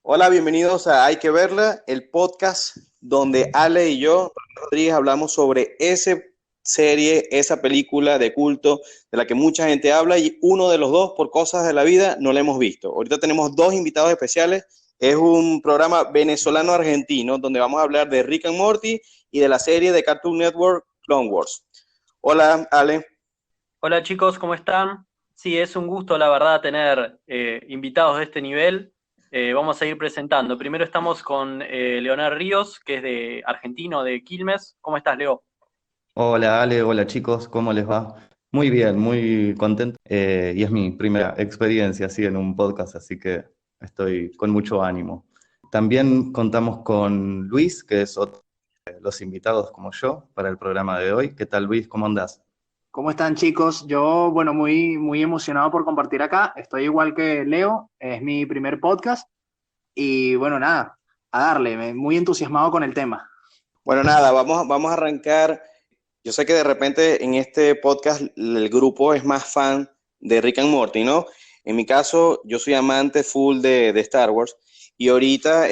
Hola, bienvenidos a Hay que verla, el podcast donde Ale y yo, Rodríguez, hablamos sobre esa serie, esa película de culto de la que mucha gente habla y uno de los dos, por cosas de la vida, no la hemos visto. Ahorita tenemos dos invitados especiales. Es un programa venezolano-argentino donde vamos a hablar de Rick and Morty y de la serie de Cartoon Network Clone Wars. Hola, Ale. Hola chicos, ¿cómo están? Sí, es un gusto, la verdad, tener invitados de este nivel. Vamos a ir presentando. Primero estamos con Leonel Ríos, que es de argentino, de Quilmes. ¿Cómo estás, Leo? Hola Ale, hola chicos, ¿cómo les va? Muy bien, muy contento. Y es mi primera experiencia así en un podcast, así que estoy con mucho ánimo. También contamos con Luis, que es otro de los invitados como yo para el programa de hoy. ¿Qué tal Luis? ¿Cómo andás? ¿Cómo están, chicos? Yo, bueno, muy emocionado por compartir acá. Estoy igual que Leo, es mi primer podcast y bueno, nada, a darle, muy entusiasmado con el tema. Bueno, nada, vamos a arrancar. Yo sé que de repente en este podcast el grupo es más fan de Rick and Morty, ¿no? En mi caso, yo soy amante full de Star Wars y ahorita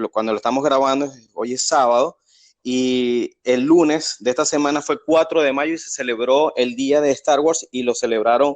cuando lo estamos grabando, hoy es sábado y el lunes de esta semana fue 4 de mayo y se celebró el día de Star Wars y lo celebraron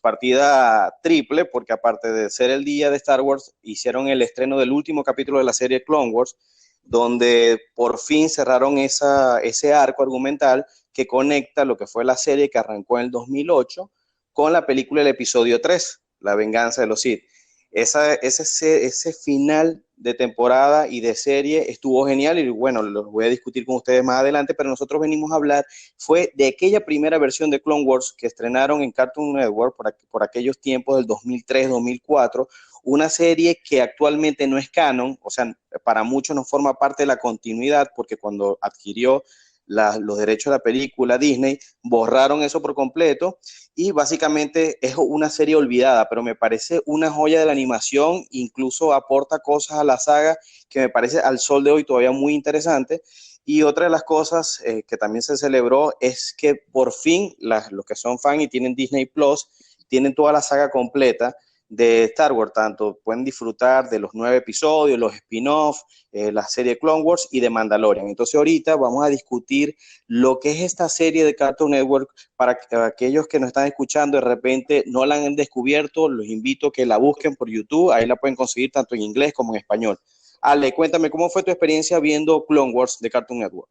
partida triple porque aparte de ser el día de Star Wars, hicieron el estreno del último capítulo de la serie Clone Wars donde por fin cerraron ese arco argumental que conecta lo que fue la serie que arrancó en el 2008 con la película del episodio 3, La venganza de los Sith. Ese final de temporada y de serie estuvo genial y bueno, los voy a discutir con ustedes más adelante, pero nosotros venimos a hablar fue de aquella primera versión de Clone Wars que estrenaron en Cartoon Network por aquellos tiempos del 2003-2004, una serie que actualmente no es canon, o sea, para muchos no forma parte de la continuidad, porque cuando adquirió los derechos de la película Disney, borraron eso por completo y básicamente es una serie olvidada, pero me parece una joya de la animación, incluso aporta cosas a la saga que me parece al sol de hoy todavía muy interesante. Y otra de las cosas que también se celebró es que por fin los que son fan y tienen Disney Plus tienen toda la saga completa de Star Wars, tanto pueden disfrutar de los 9 episodios, los spin-offs, la serie Clone Wars y de Mandalorian. Entonces ahorita vamos a discutir lo que es esta serie de Cartoon Network para aquellos que nos están escuchando de repente no la han descubierto, los invito a que la busquen por YouTube, ahí la pueden conseguir tanto en inglés como en español. Ale, cuéntame, ¿cómo fue tu experiencia viendo Clone Wars de Cartoon Network?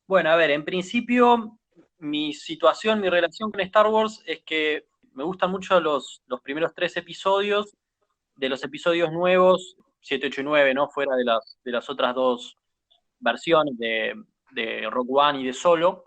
Bueno, a ver, en principio, mi situación, mi relación con Star Wars es que me gustan mucho los primeros tres episodios. De los episodios nuevos, 7, 8 y 9, ¿no? Fuera de las otras dos versiones de Rock One y de Solo.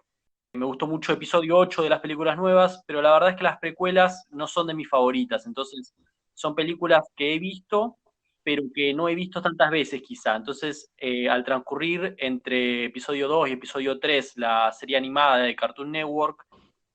Me gustó mucho episodio 8 de las películas nuevas, pero la verdad es que las precuelas no son de mis favoritas, entonces son películas que he visto, pero que no he visto tantas veces quizá. Entonces, al transcurrir entre episodio 2 y episodio 3, la serie animada de Cartoon Network,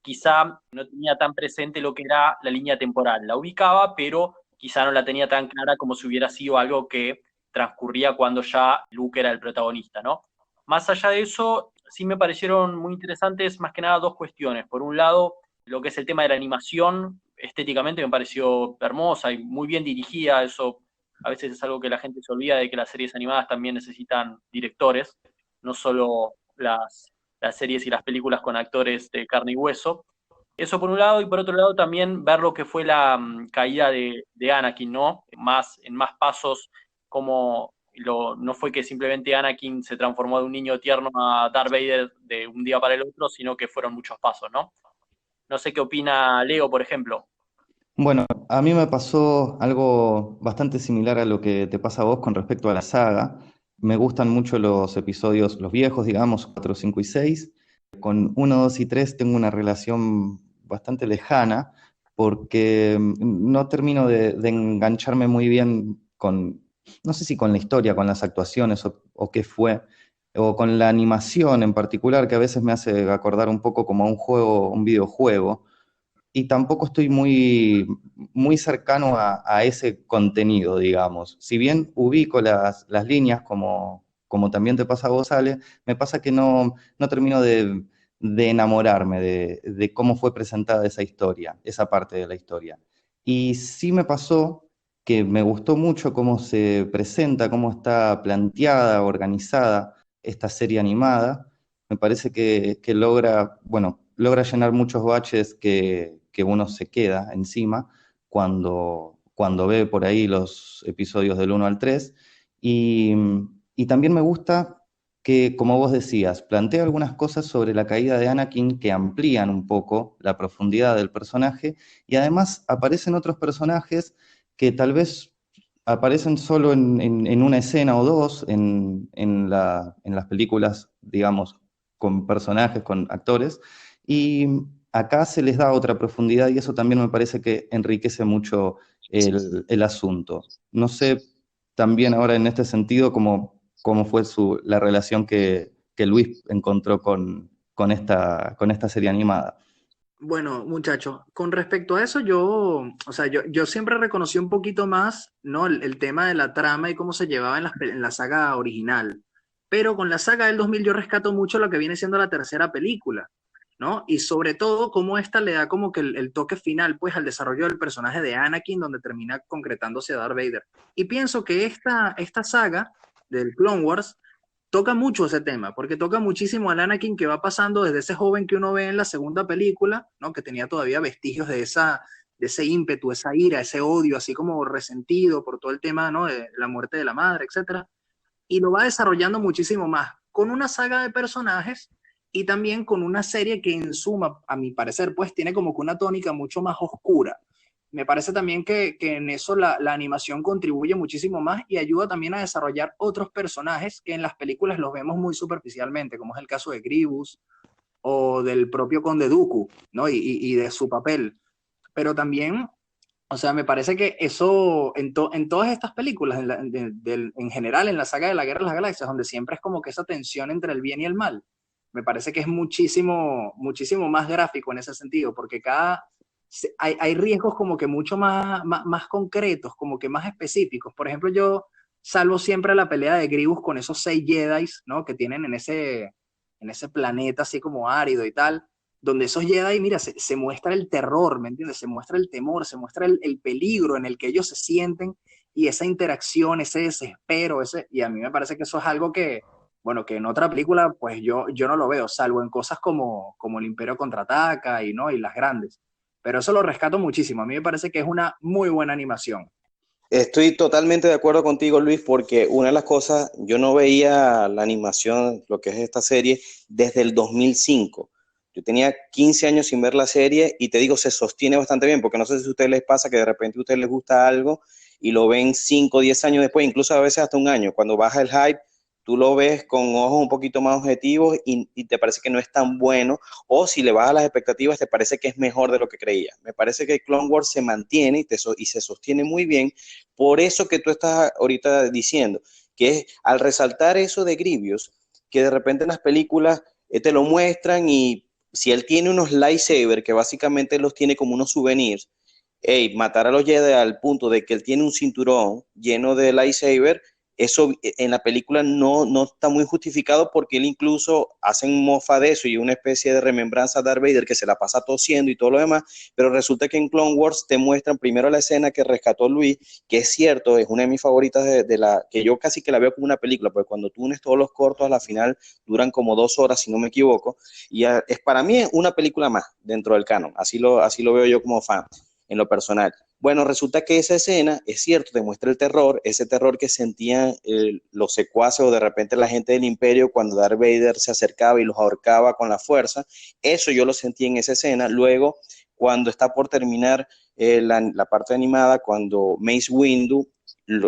quizá no tenía tan presente lo que era la línea temporal. La ubicaba, pero quizá no la tenía tan clara como si hubiera sido algo que transcurría cuando ya Luke era el protagonista, ¿no? Más allá de eso, sí me parecieron muy interesantes más que nada dos cuestiones. Por un lado, lo que es el tema de la animación, estéticamente me pareció hermosa y muy bien dirigida. Eso a veces es algo que la gente se olvida de que las series animadas también necesitan directores, no solo las series y las películas con actores de carne y hueso. Eso por un lado, y por otro lado también ver lo que fue la caída de Anakin, ¿no? En más pasos, como no fue que simplemente Anakin se transformó de un niño tierno a Darth Vader de un día para el otro, sino que fueron muchos pasos, ¿no? No sé qué opina Leo, por ejemplo. Bueno, a mí me pasó algo bastante similar a lo que te pasa a vos con respecto a la saga. Me gustan mucho los episodios, los viejos, digamos, 4, 5 y 6. Con uno, 2 y 3 tengo una relación bastante lejana porque no termino de engancharme muy bien con, no sé si con la historia, con las actuaciones o qué fue, o con la animación en particular, que a veces me hace acordar un poco como a un juego, un videojuego y tampoco estoy muy cercano a ese contenido, digamos. Si bien ubico las líneas, como también te pasa a vos, Ale, me pasa que no termino de enamorarme de cómo fue presentada esa historia, esa parte de la historia. Y sí me pasó que me gustó mucho cómo se presenta, cómo está planteada, organizada esta serie animada. Me parece que logra, bueno, logra llenar muchos baches que uno se queda encima cuando ve por ahí los episodios del 1 al 3. Y, y también me gusta que, como vos decías, plantea algunas cosas sobre la caída de Anakin que amplían un poco la profundidad del personaje, y además aparecen otros personajes que tal vez aparecen solo en una escena o dos en las películas, digamos, con personajes, con actores, y acá se les da otra profundidad y eso también me parece que enriquece mucho el asunto. No sé también ahora en este sentido cómo fue la relación que Luis encontró con esta serie animada. Bueno, muchachos, con respecto a eso, o sea, yo siempre reconocí un poquito más, ¿no? El tema de la trama y cómo se llevaba en la saga original. Pero con la saga del 2000 yo rescato mucho lo que viene siendo la tercera película, ¿no? Y sobre todo cómo esta le da como que el toque final, pues, al desarrollo del personaje de Anakin, donde termina concretándose a Darth Vader. Y pienso que esta saga del Clone Wars toca mucho ese tema, porque toca muchísimo al Anakin que va pasando desde ese joven que uno ve en la segunda película, ¿no? Que tenía todavía vestigios de ese ímpetu, esa ira, ese odio, así como resentido por todo el tema, ¿no? De la muerte de la madre, etcétera. Y lo va desarrollando muchísimo más, con una saga de personajes y también con una serie que en suma, a mi parecer, pues tiene como que una tónica mucho más oscura. Me parece también que en eso la animación contribuye muchísimo más y ayuda también a desarrollar otros personajes que en las películas los vemos muy superficialmente, como es el caso de Grievous o del propio Conde Dooku, ¿no? Y de su papel. Pero también, o sea, me parece que eso en todas estas películas, en general, en la saga de la Guerra de las Galaxias, donde siempre es como que esa tensión entre el bien y el mal, me parece que es muchísimo, muchísimo más gráfico en ese sentido, porque hay riesgos como que mucho más concretos, como que más específicos. Por ejemplo, yo salvo siempre la pelea de Grievous con esos 6 Jedi, ¿no? Que tienen en ese planeta así como árido y tal, donde esos Jedi, mira, se muestra el terror, ¿me entiendes? Se muestra el temor, se muestra el peligro en el que ellos se sienten y esa interacción, ese desespero, y a mí me parece que eso es algo que, bueno, que en otra película, pues yo no lo veo, salvo en cosas como el Imperio Contraataca y, ¿no? Y las grandes. Pero eso lo rescato muchísimo. A mí me parece que es una muy buena animación. Estoy totalmente de acuerdo contigo, Luis, porque una de las cosas, yo no veía la animación, lo que es esta serie, desde el 2005. Yo tenía 15 años sin ver la serie y te digo, se sostiene bastante bien, porque no sé si a ustedes les pasa que de repente a ustedes les gusta algo y lo ven 5 o 10 años después, incluso a veces hasta un año. Cuando baja el hype, tú lo ves con ojos un poquito más objetivos y te parece que no es tan bueno, o si le bajas las expectativas, te parece que es mejor de lo que creías. Me parece que Clone Wars se mantiene y se sostiene muy bien por eso que tú estás ahorita diciendo, que es al resaltar eso de Grievous, que de repente en las películas te lo muestran y si él tiene unos lightsabers, que básicamente los tiene como unos souvenirs, hey, matar a los Jedi al punto de que él tiene un cinturón lleno de lightsaber, eso en la película no está muy justificado porque él incluso hacen mofa de eso y una especie de remembranza a Darth Vader que se la pasa tosiendo y todo lo demás, pero resulta que en Clone Wars te muestran primero la escena que rescató Luis, que es cierto, es una de mis favoritas de la que yo casi que la veo como una película, porque cuando tú unes todos los cortos a la final duran como 2 horas, si no me equivoco, y es para mí una película más dentro del canon, así lo veo yo como fan en lo personal. Bueno, resulta que esa escena, es cierto, demuestra el terror, ese terror que sentían los secuaces o de repente la gente del Imperio cuando Darth Vader se acercaba y los ahorcaba con la fuerza. Eso yo lo sentí en esa escena. Luego, cuando está por terminar la parte animada, cuando Mace Windu,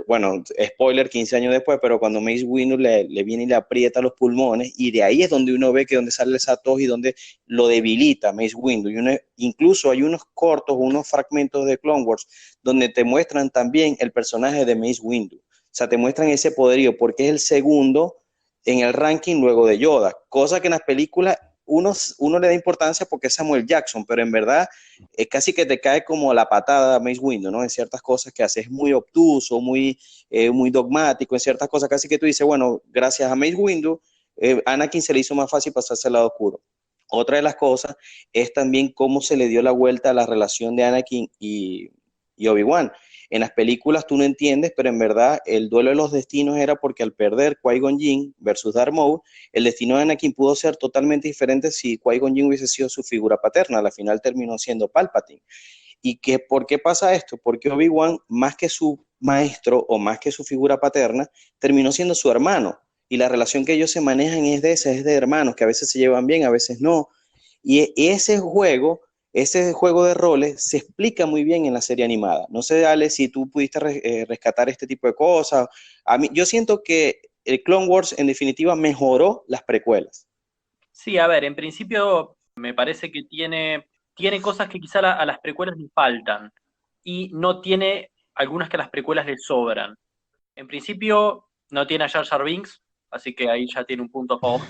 bueno, spoiler 15 años después, pero cuando Mace Windu le viene y le aprieta los pulmones, y de ahí es donde uno ve que donde sale esa tos y donde lo debilita Mace Windu. Incluso hay unos cortos, unos fragmentos de Clone Wars donde te muestran también el personaje de Mace Windu. O sea, te muestran ese poderío porque es el segundo en el ranking luego de Yoda, cosa que en las películas uno le da importancia porque es Samuel Jackson, pero en verdad es casi que te cae como la patada a Mace Windu, ¿no? En ciertas cosas que hace, es muy obtuso, muy dogmático, en ciertas cosas casi que tú dices, bueno, gracias a Mace Windu, Anakin se le hizo más fácil pasarse al lado oscuro. Otra de las cosas es también cómo se le dio la vuelta a la relación de Anakin y Obi-Wan. en las películas tú no entiendes, pero en verdad el duelo de los destinos era porque al perder Qui-Gon Jinn versus Darth Maul, el destino de Anakin pudo ser totalmente diferente si Qui-Gon Jinn hubiese sido su figura paterna. Al final terminó siendo Palpatine. ¿Por qué pasa esto? Porque Obi-Wan, más que su maestro o más que su figura paterna, terminó siendo su hermano. Y la relación que ellos se manejan es de hermanos, que a veces se llevan bien, a veces no. Y ese juego de roles se explica muy bien en la serie animada. No sé, Ale, si tú pudiste rescatar este tipo de cosas. Yo siento que el Clone Wars en definitiva mejoró las precuelas. Sí, a ver, en principio me parece que tiene cosas que quizá a las precuelas le faltan y no tiene algunas que a las precuelas le sobran. En principio no tiene a Jar Jar Binks, así que ahí ya tiene un punto a favor.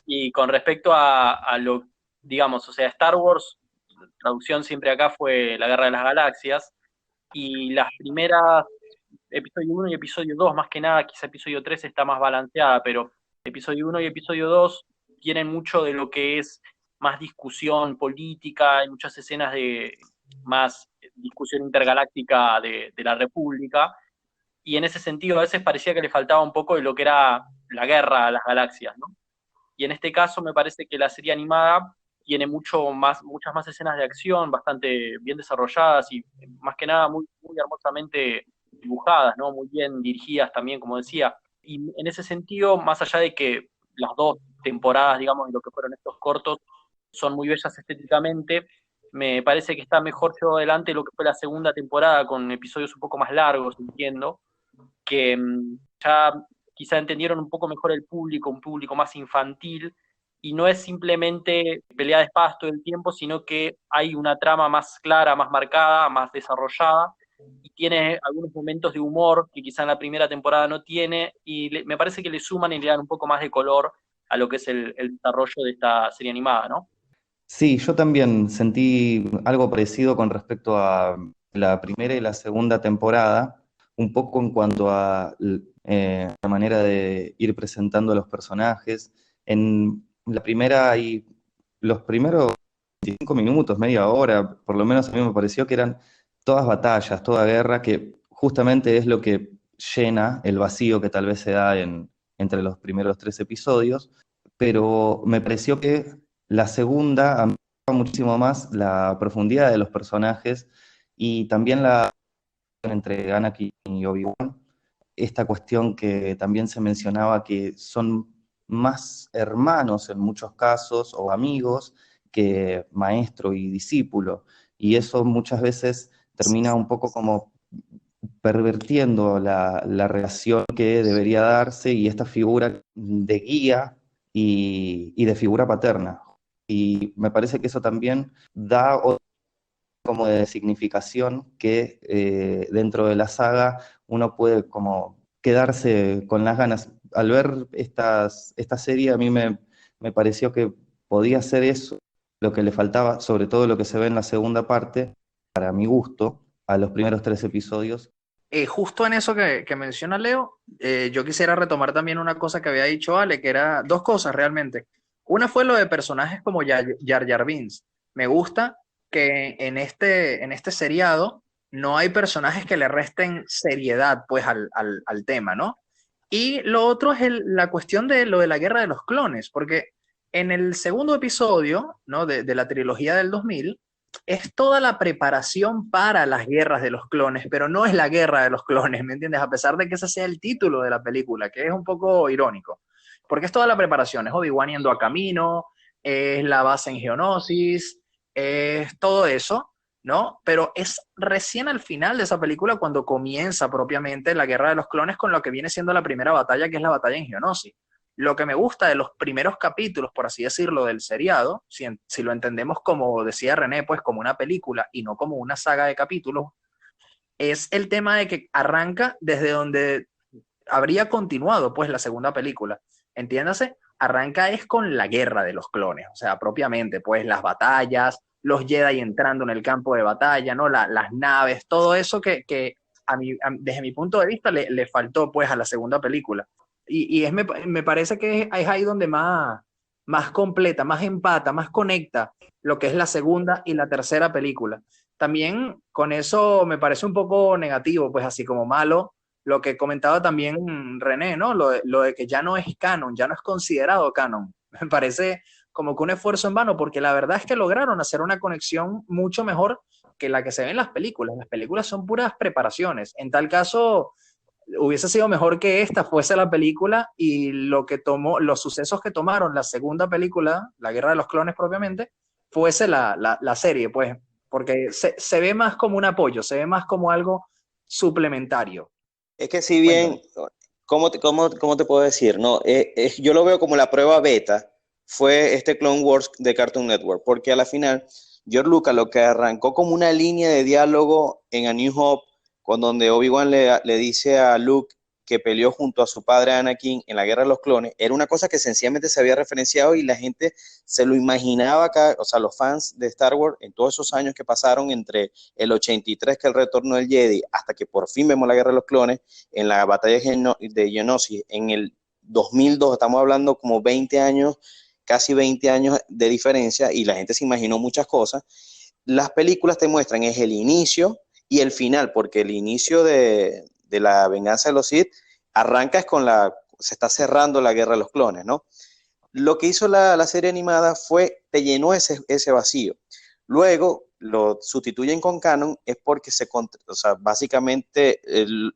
Y con respecto a lo, digamos, o sea, Star Wars, la traducción siempre acá fue La Guerra de las Galaxias, y las primeras, episodio 1 y episodio 2, más que nada, quizá episodio 3 está más balanceada, pero episodio 1 y episodio 2 tienen mucho de lo que es más discusión política, hay muchas escenas de más discusión intergaláctica de la República, y en ese sentido a veces parecía que le faltaba un poco de lo que era la guerra a las galaxias, ¿no? Y en este caso me parece que la serie animada tiene muchas más escenas de acción, bastante bien desarrolladas y más que nada muy, muy hermosamente dibujadas, ¿no? Muy bien dirigidas también, como decía. Y en ese sentido, más allá de que las dos temporadas, digamos, de lo que fueron estos cortos, son muy bellas estéticamente, me parece que está mejor llevado adelante lo que fue la segunda temporada con episodios un poco más largos, entiendo, que ya quizá entendieron un poco mejor el público, un público más infantil, y no es simplemente pelea de espadas todo el tiempo, sino que hay una trama más clara, más marcada, más desarrollada, y tiene algunos momentos de humor que quizá en la primera temporada no tiene, y me parece que le suman y le dan un poco más de color a lo que es el desarrollo de esta serie animada, ¿no? Sí, yo también sentí algo parecido con respecto a la primera y la segunda temporada, un poco en cuanto a la manera de ir presentando a los personajes. En la primera y los primeros 25 minutos, media hora, por lo menos a mí me pareció que eran todas batallas, toda guerra, que justamente es lo que llena el vacío que tal vez se da entre los primeros tres episodios, pero me pareció que la segunda ampliaba muchísimo más la profundidad de los personajes y también la entre Anakin y Obi-Wan, esta cuestión que también se mencionaba que son más hermanos en muchos casos o amigos que maestro y discípulo, y eso muchas veces termina un poco como pervirtiendo la relación que debería darse y esta figura de guía y de figura paterna. Y me parece que eso también da como de significación que dentro de la saga uno puede como quedarse con las ganas. Al ver esta serie a mí me pareció que podía ser eso lo que le faltaba, sobre todo lo que se ve en la segunda parte, para mi gusto, a los primeros tres episodios. Justo en eso que menciona Leo, yo quisiera retomar también una cosa que había dicho Ale, que era dos cosas realmente. Una fue lo de personajes como Jar Jar Binks. Me gusta que en este seriado no hay personajes que le resten seriedad pues al tema, ¿no? Y lo otro es la cuestión de lo de la guerra de los clones, porque en el segundo episodio, ¿no? de la trilogía del 2000 es toda la preparación para las guerras de los clones, pero no es la guerra de los clones, ¿me entiendes? A pesar de que ese sea el título de la película, que es un poco irónico, porque es toda la preparación, es Obi-Wan yendo a camino, es la base en Geonosis, es todo eso, ¿no? Pero es recién al final de esa película cuando comienza propiamente la guerra de los clones con lo que viene siendo la primera batalla, que es la batalla en Geonosis. Lo que me gusta de los primeros capítulos, por así decirlo, del seriado, si lo entendemos como decía René, pues como una película y no como una saga de capítulos, es el tema de que arranca desde donde habría continuado pues la segunda película. Entiéndase, arranca es con la guerra de los clones, o sea, propiamente, pues las batallas, los Jedi entrando en el campo de batalla, ¿no? Las naves, todo eso que desde mi punto de vista le faltó pues a la segunda película. Me parece que es ahí donde más completa, más empata, más conecta lo que es la segunda y la tercera película. también con eso me parece un poco negativo, pues así como malo, lo que comentaba también René, ¿no? Lo de que ya no es canon, ya no es considerado canon. Me parece como que un esfuerzo en vano, porque la verdad es que lograron hacer una conexión mucho mejor que la que se ve en las películas. Las películas son puras preparaciones. En tal caso, hubiese sido mejor que esta fuese la película y lo que tomó, los sucesos que tomaron la segunda película, La Guerra de los Clones propiamente, fuese la serie, pues, porque se ve más como un apoyo, se ve más como algo suplementario. Es que si Cuéntame. bien, ¿cómo te puedo decir? No, yo lo veo como la prueba beta, fue este Clone Wars de Cartoon Network, porque a la final, George Lucas lo que arrancó como una línea de diálogo en A New Hope, con donde Obi-Wan le dice a Luke que peleó junto a su padre Anakin en la Guerra de los Clones, era una cosa que sencillamente se había referenciado y la gente se lo imaginaba acá, o sea, los fans de Star Wars en todos esos años que pasaron entre el 83, que es el retorno del Jedi, hasta que por fin vemos la Guerra de los Clones, en la batalla de Geonosis, en el 2002, estamos hablando como 20 años, casi 20 años de diferencia, y la gente se imaginó muchas cosas. Las películas te muestran es el inicio y el final, porque el inicio de la venganza de los Sith arranca es se está cerrando la Guerra de los Clones, ¿no? Lo que hizo la serie animada fue, te llenó ese vacío. Luego lo sustituyen con canon, es porque o sea, básicamente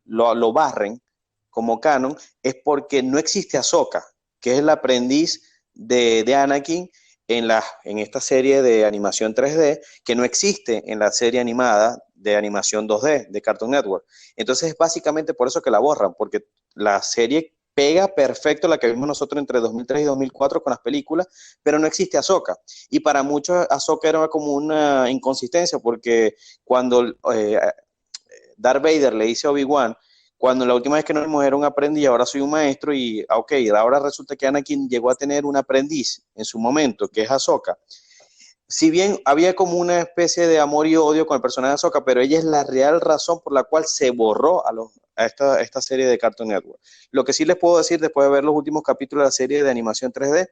lo barren como canon, es porque no existe Ahsoka, que es el aprendiz de Anakin en esta serie de animación 3D, que no existe en la serie animada de animación 2D de Cartoon Network. Entonces es básicamente por eso que la borran, porque la serie pega perfecto la que vimos nosotros entre 2003 y 2004 con las películas, pero no existe Ahsoka. Y para muchos Ahsoka era como una inconsistencia, porque cuando Darth Vader le dice a Obi-Wan, cuando la última vez que nos vimos era un aprendiz, ahora soy un maestro, y ok, ahora resulta que Anakin llegó a tener un aprendiz en su momento, que es Ahsoka. Si bien había como una especie de amor y odio con el personaje de Ahsoka, pero ella es la real razón por la cual se borró esta serie de Cartoon Network. Lo que sí les puedo decir después de ver los últimos capítulos de la serie de animación 3D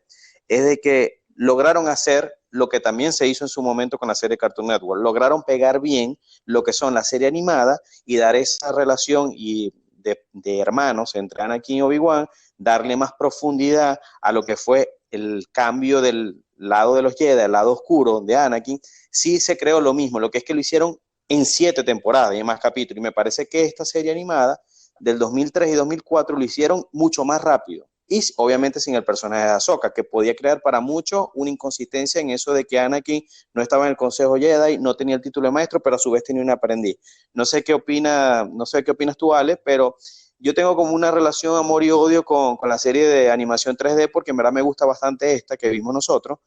es de que lograron hacer lo que también se hizo en su momento con la serie Cartoon Network. Lograron pegar bien lo que son la serie animada y dar esa relación de hermanos entre Anakin y Obi-Wan, darle más profundidad a lo que fue el cambio del lado de los Jedi, el lado oscuro de Anakin. Sí se creó lo mismo, lo que es que lo hicieron en 7 temporadas y más capítulos. Y me parece que esta serie animada del 2003 y 2004 lo hicieron mucho más rápido. Y obviamente sin el personaje de Ahsoka, que podía crear para muchos una inconsistencia en eso de que Anakin no estaba en el Consejo Jedi, no tenía el título de maestro, pero a su vez tenía un aprendiz. No sé qué opinas tú, Ale, pero yo tengo como una relación amor y odio con la serie de animación 3D, porque en verdad me gusta bastante esta que vimos nosotros,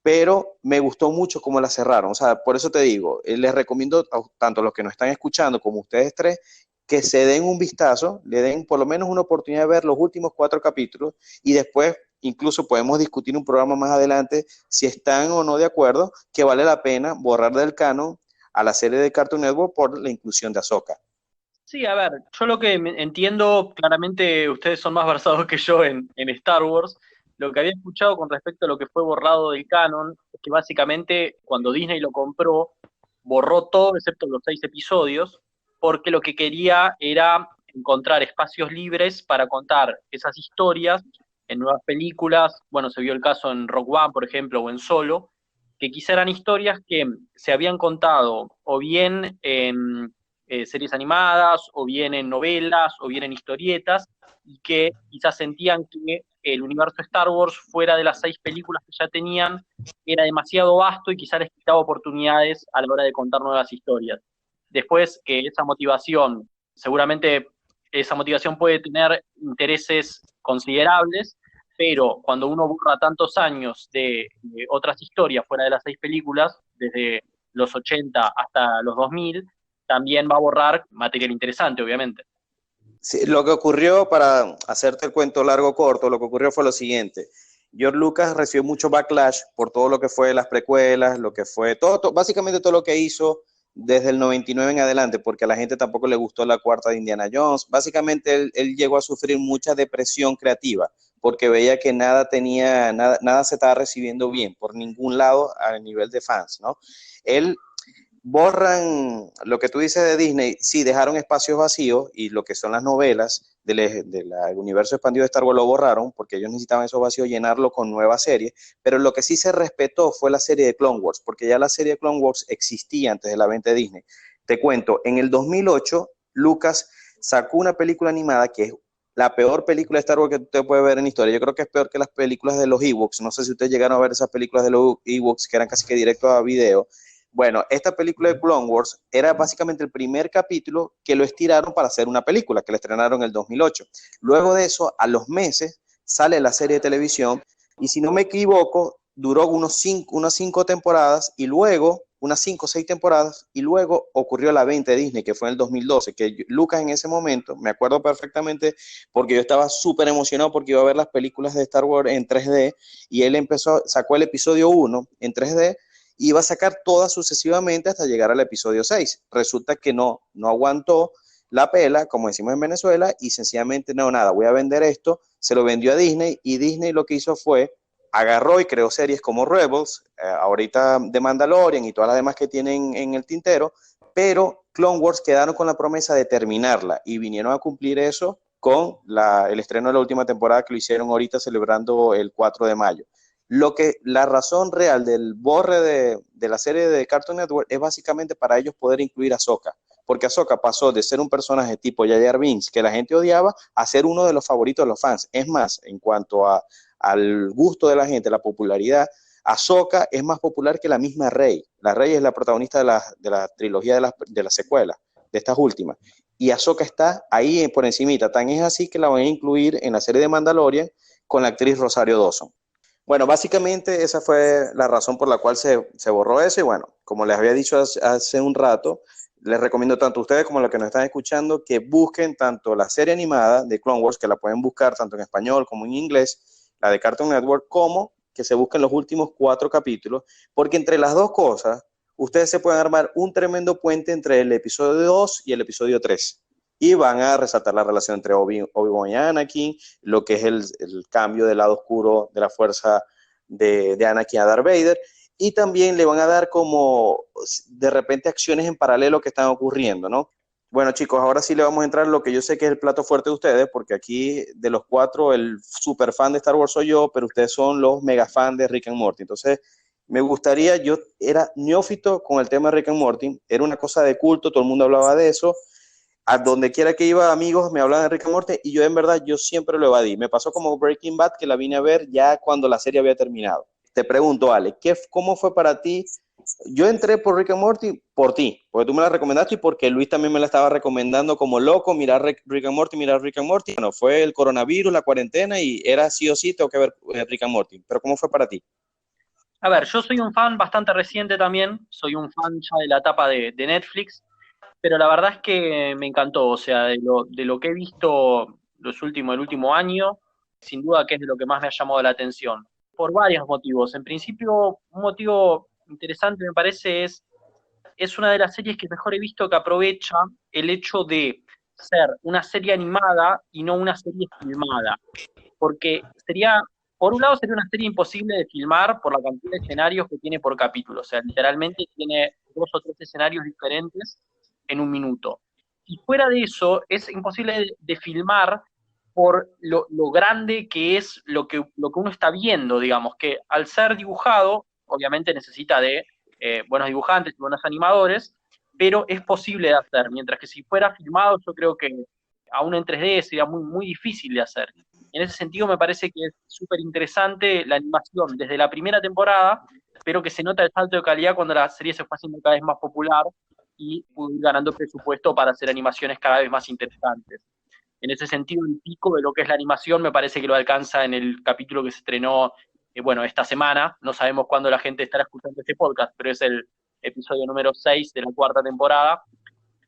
pero me gustó mucho cómo la cerraron. O sea, por eso te digo, les recomiendo tanto a los que nos están escuchando como a ustedes tres, que se den un vistazo, le den por lo menos una oportunidad de ver los últimos 4 capítulos y después incluso podemos discutir un programa más adelante si están o no de acuerdo que vale la pena borrar del canon a la serie de Cartoon Network por la inclusión de Ahsoka. Sí, a ver, yo lo que entiendo, claramente ustedes son más versados que yo en Star Wars. Lo que había escuchado con respecto a lo que fue borrado del canon es que básicamente cuando Disney lo compró, borró todo excepto los 6 episodios, porque lo que quería era encontrar espacios libres para contar esas historias en nuevas películas. Bueno, se vio el caso en Rogue One, por ejemplo, o en Solo, que quizá eran historias que se habían contado o bien en series animadas, o bien en novelas, o bien en historietas, y que quizás sentían que el universo Star Wars, fuera de las 6 películas que ya tenían, era demasiado vasto y quizás les quitaba oportunidades a la hora de contar nuevas historias. Después que seguramente esa motivación puede tener intereses considerables, pero cuando uno borra tantos años de otras historias fuera de las 6 películas, desde los 80 hasta los 2000, también va a borrar material interesante, obviamente. Sí, lo que ocurrió, para hacerte el cuento largo corto, lo que ocurrió fue lo siguiente. George Lucas recibió mucho backlash por todo lo que fue las precuelas, lo que fue básicamente todo lo que hizo desde el 99 en adelante, porque a la gente tampoco le gustó la cuarta de Indiana Jones. Básicamente él llegó a sufrir mucha depresión creativa, porque veía que nada se estaba recibiendo bien por ningún lado a nivel de fans, ¿no? Él borran lo que tú dices de Disney, sí, dejaron espacios vacíos y lo que son las novelas del universo expandido de Star Wars lo borraron porque ellos necesitaban esos vacíos llenarlo con nuevas series, pero lo que sí se respetó fue la serie de Clone Wars, porque ya la serie de Clone Wars existía antes de la venta de Disney. Te cuento, en el 2008, Lucas sacó una película animada que es la peor película de Star Wars que usted puede ver en la historia. Yo creo que es peor que las películas de los Ewoks. No sé si ustedes llegaron a ver esas películas de los Ewoks que eran casi que directo a video. Bueno, esta película de Clone Wars era básicamente el primer capítulo que lo estiraron para hacer una película, que la estrenaron en el 2008. Luego de eso, a los meses, sale la serie de televisión y si no me equivoco, duró unas 5 temporadas y luego, unas 5 o 6 temporadas, y luego ocurrió la venta de Disney, que fue en el 2012, que Lucas en ese momento, me acuerdo perfectamente, porque yo estaba súper emocionado porque iba a ver las películas de Star Wars en 3D, y él sacó el episodio 1 en 3D, y iba a sacar todas sucesivamente hasta llegar al episodio 6. Resulta que no aguantó la pela, como decimos en Venezuela, y sencillamente, no, nada, voy a vender esto, se lo vendió a Disney, y Disney lo que hizo fue, agarró y creó series como Rebels, ahorita de Mandalorian y todas las demás que tienen en el tintero, pero Clone Wars quedaron con la promesa de terminarla, y vinieron a cumplir eso con el estreno de la última temporada que lo hicieron ahorita celebrando el 4 de mayo. La razón real del borre de la serie de Cartoon Network es básicamente para ellos poder incluir a Ahsoka, porque Ahsoka pasó de ser un personaje tipo Jar Jar Binks que la gente odiaba a ser uno de los favoritos de los fans. Es más, en cuanto al gusto de la gente, la popularidad, Ahsoka es más popular que la misma Rey. La Rey es la protagonista de la trilogía de las secuelas, de estas últimas. Y Ahsoka está ahí por encimita. Tan es así que la van a incluir en la serie de Mandalorian con la actriz Rosario Dawson. Bueno, básicamente esa fue la razón por la cual se borró eso y bueno, como les había dicho hace un rato, les recomiendo tanto a ustedes como a los que nos están escuchando que busquen tanto la serie animada de Clone Wars, que la pueden buscar tanto en español como en inglés, la de Cartoon Network, como que se busquen los últimos 4 capítulos, porque entre las dos cosas, ustedes se pueden armar un tremendo puente entre el episodio 2 y el episodio 3 y van a resaltar la relación entre Obi-Wan y Anakin, lo que es el cambio del lado oscuro de la fuerza de Anakin a Darth Vader, y también le van a dar como de repente acciones en paralelo que están ocurriendo, ¿no? Bueno, chicos, ahora sí le vamos a entrar en lo que yo sé que es el plato fuerte de ustedes, porque aquí de los 4 el super fan de Star Wars soy yo, pero ustedes son los mega fan de Rick and Morty. Entonces, me gustaría, yo era neófito con el tema de Rick and Morty, era una cosa de culto, todo el mundo hablaba de eso, a donde quiera que iba, amigos me hablaban de Rick and Morty y yo en verdad, yo siempre lo evadí. Me pasó como Breaking Bad, que la vine a ver ya cuando la serie había terminado. Te pregunto, Ale, ¿cómo fue para ti? Yo entré por Rick and Morty por ti, porque tú me la recomendaste y porque Luis también me la estaba recomendando como loco, mirar Rick and Morty, mirar Rick and Morty. Bueno, fue el coronavirus, la cuarentena y era sí o sí, tengo que ver Rick and Morty. Pero ¿cómo fue para ti? A ver, yo soy un fan bastante reciente también, soy un fan ya de la etapa de Netflix, pero la verdad es que me encantó, o sea, de lo que he visto el último año, sin duda que es de lo que más me ha llamado la atención, por varios motivos. En principio, un motivo interesante me parece es una de las series que mejor he visto que aprovecha el hecho de ser una serie animada y no una serie filmada, porque por un lado sería una serie imposible de filmar por la cantidad de escenarios que tiene por capítulo, o sea, literalmente tiene 2 o 3 escenarios diferentes en un minuto. Y fuera de eso, es imposible de filmar por lo grande que es lo que uno está viendo, digamos, que al ser dibujado, obviamente necesita de buenos dibujantes y buenos animadores, pero es posible de hacer, mientras que si fuera filmado, yo creo que aún en 3D sería muy, muy difícil de hacer. En ese sentido me parece que es súper interesante la animación desde la primera temporada, pero que se nota el salto de calidad cuando la serie se fue haciendo cada vez más popular y pudo ir ganando presupuesto para hacer animaciones cada vez más interesantes. En ese sentido, el pico de lo que es la animación me parece que lo alcanza en el capítulo que se estrenó, bueno, esta semana. No sabemos cuándo la gente estará escuchando este podcast, pero es el episodio número 6 de la 4ª temporada,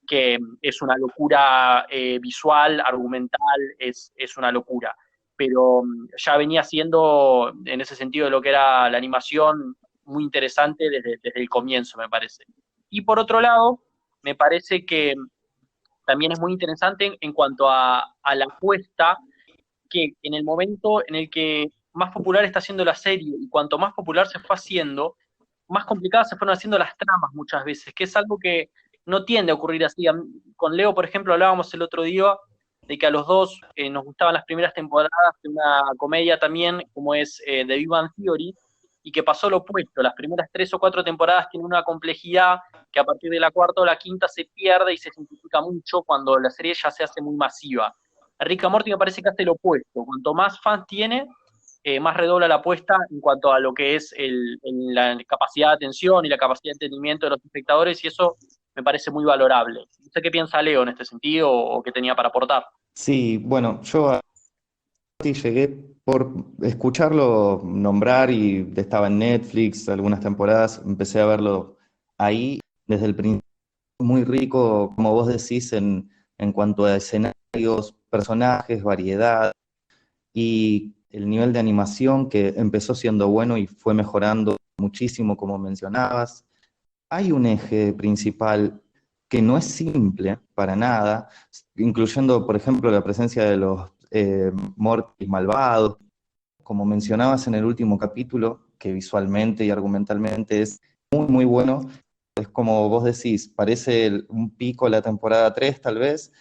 que es una locura visual, argumental, es una locura. Pero ya venía siendo, en ese sentido, de lo que era la animación, muy interesante desde el comienzo, me parece. Y por otro lado, me parece que también es muy interesante en cuanto a la apuesta, que en el momento en el que más popular está siendo la serie y cuanto más popular se fue haciendo, más complicadas se fueron haciendo las tramas muchas veces, que es algo que no tiende a ocurrir así. Con Leo, por ejemplo, hablábamos el otro día de que a los dos nos gustaban las primeras temporadas de una comedia también, como es The Big Bang Theory, y que pasó lo opuesto. Las primeras 3 o 4 temporadas tienen una complejidad que a partir de la cuarta o la quinta se pierde y se simplifica mucho cuando la serie ya se hace muy masiva. Rick and Morty me parece que hace lo opuesto. Cuanto más fans tiene, más redobla la apuesta en cuanto a lo que es la capacidad de atención y la capacidad de entendimiento de los espectadores, y eso me parece muy valorable. No sé qué piensa Leo en este sentido o qué tenía para aportar. Sí, bueno, yo a Morty llegué por escucharlo nombrar y estaba en Netflix algunas temporadas, empecé a verlo ahí desde el principio, muy rico, como vos decís, en cuanto a escenarios, personajes, variedad y el nivel de animación que empezó siendo bueno y fue mejorando muchísimo, como mencionabas. Hay un eje principal que no es simple para nada, incluyendo, por ejemplo, la presencia de los Mortys malvados, como mencionabas en el último capítulo, que visualmente y argumentalmente es muy, muy bueno. Es como vos decís, parece un pico la temporada 3 tal vez,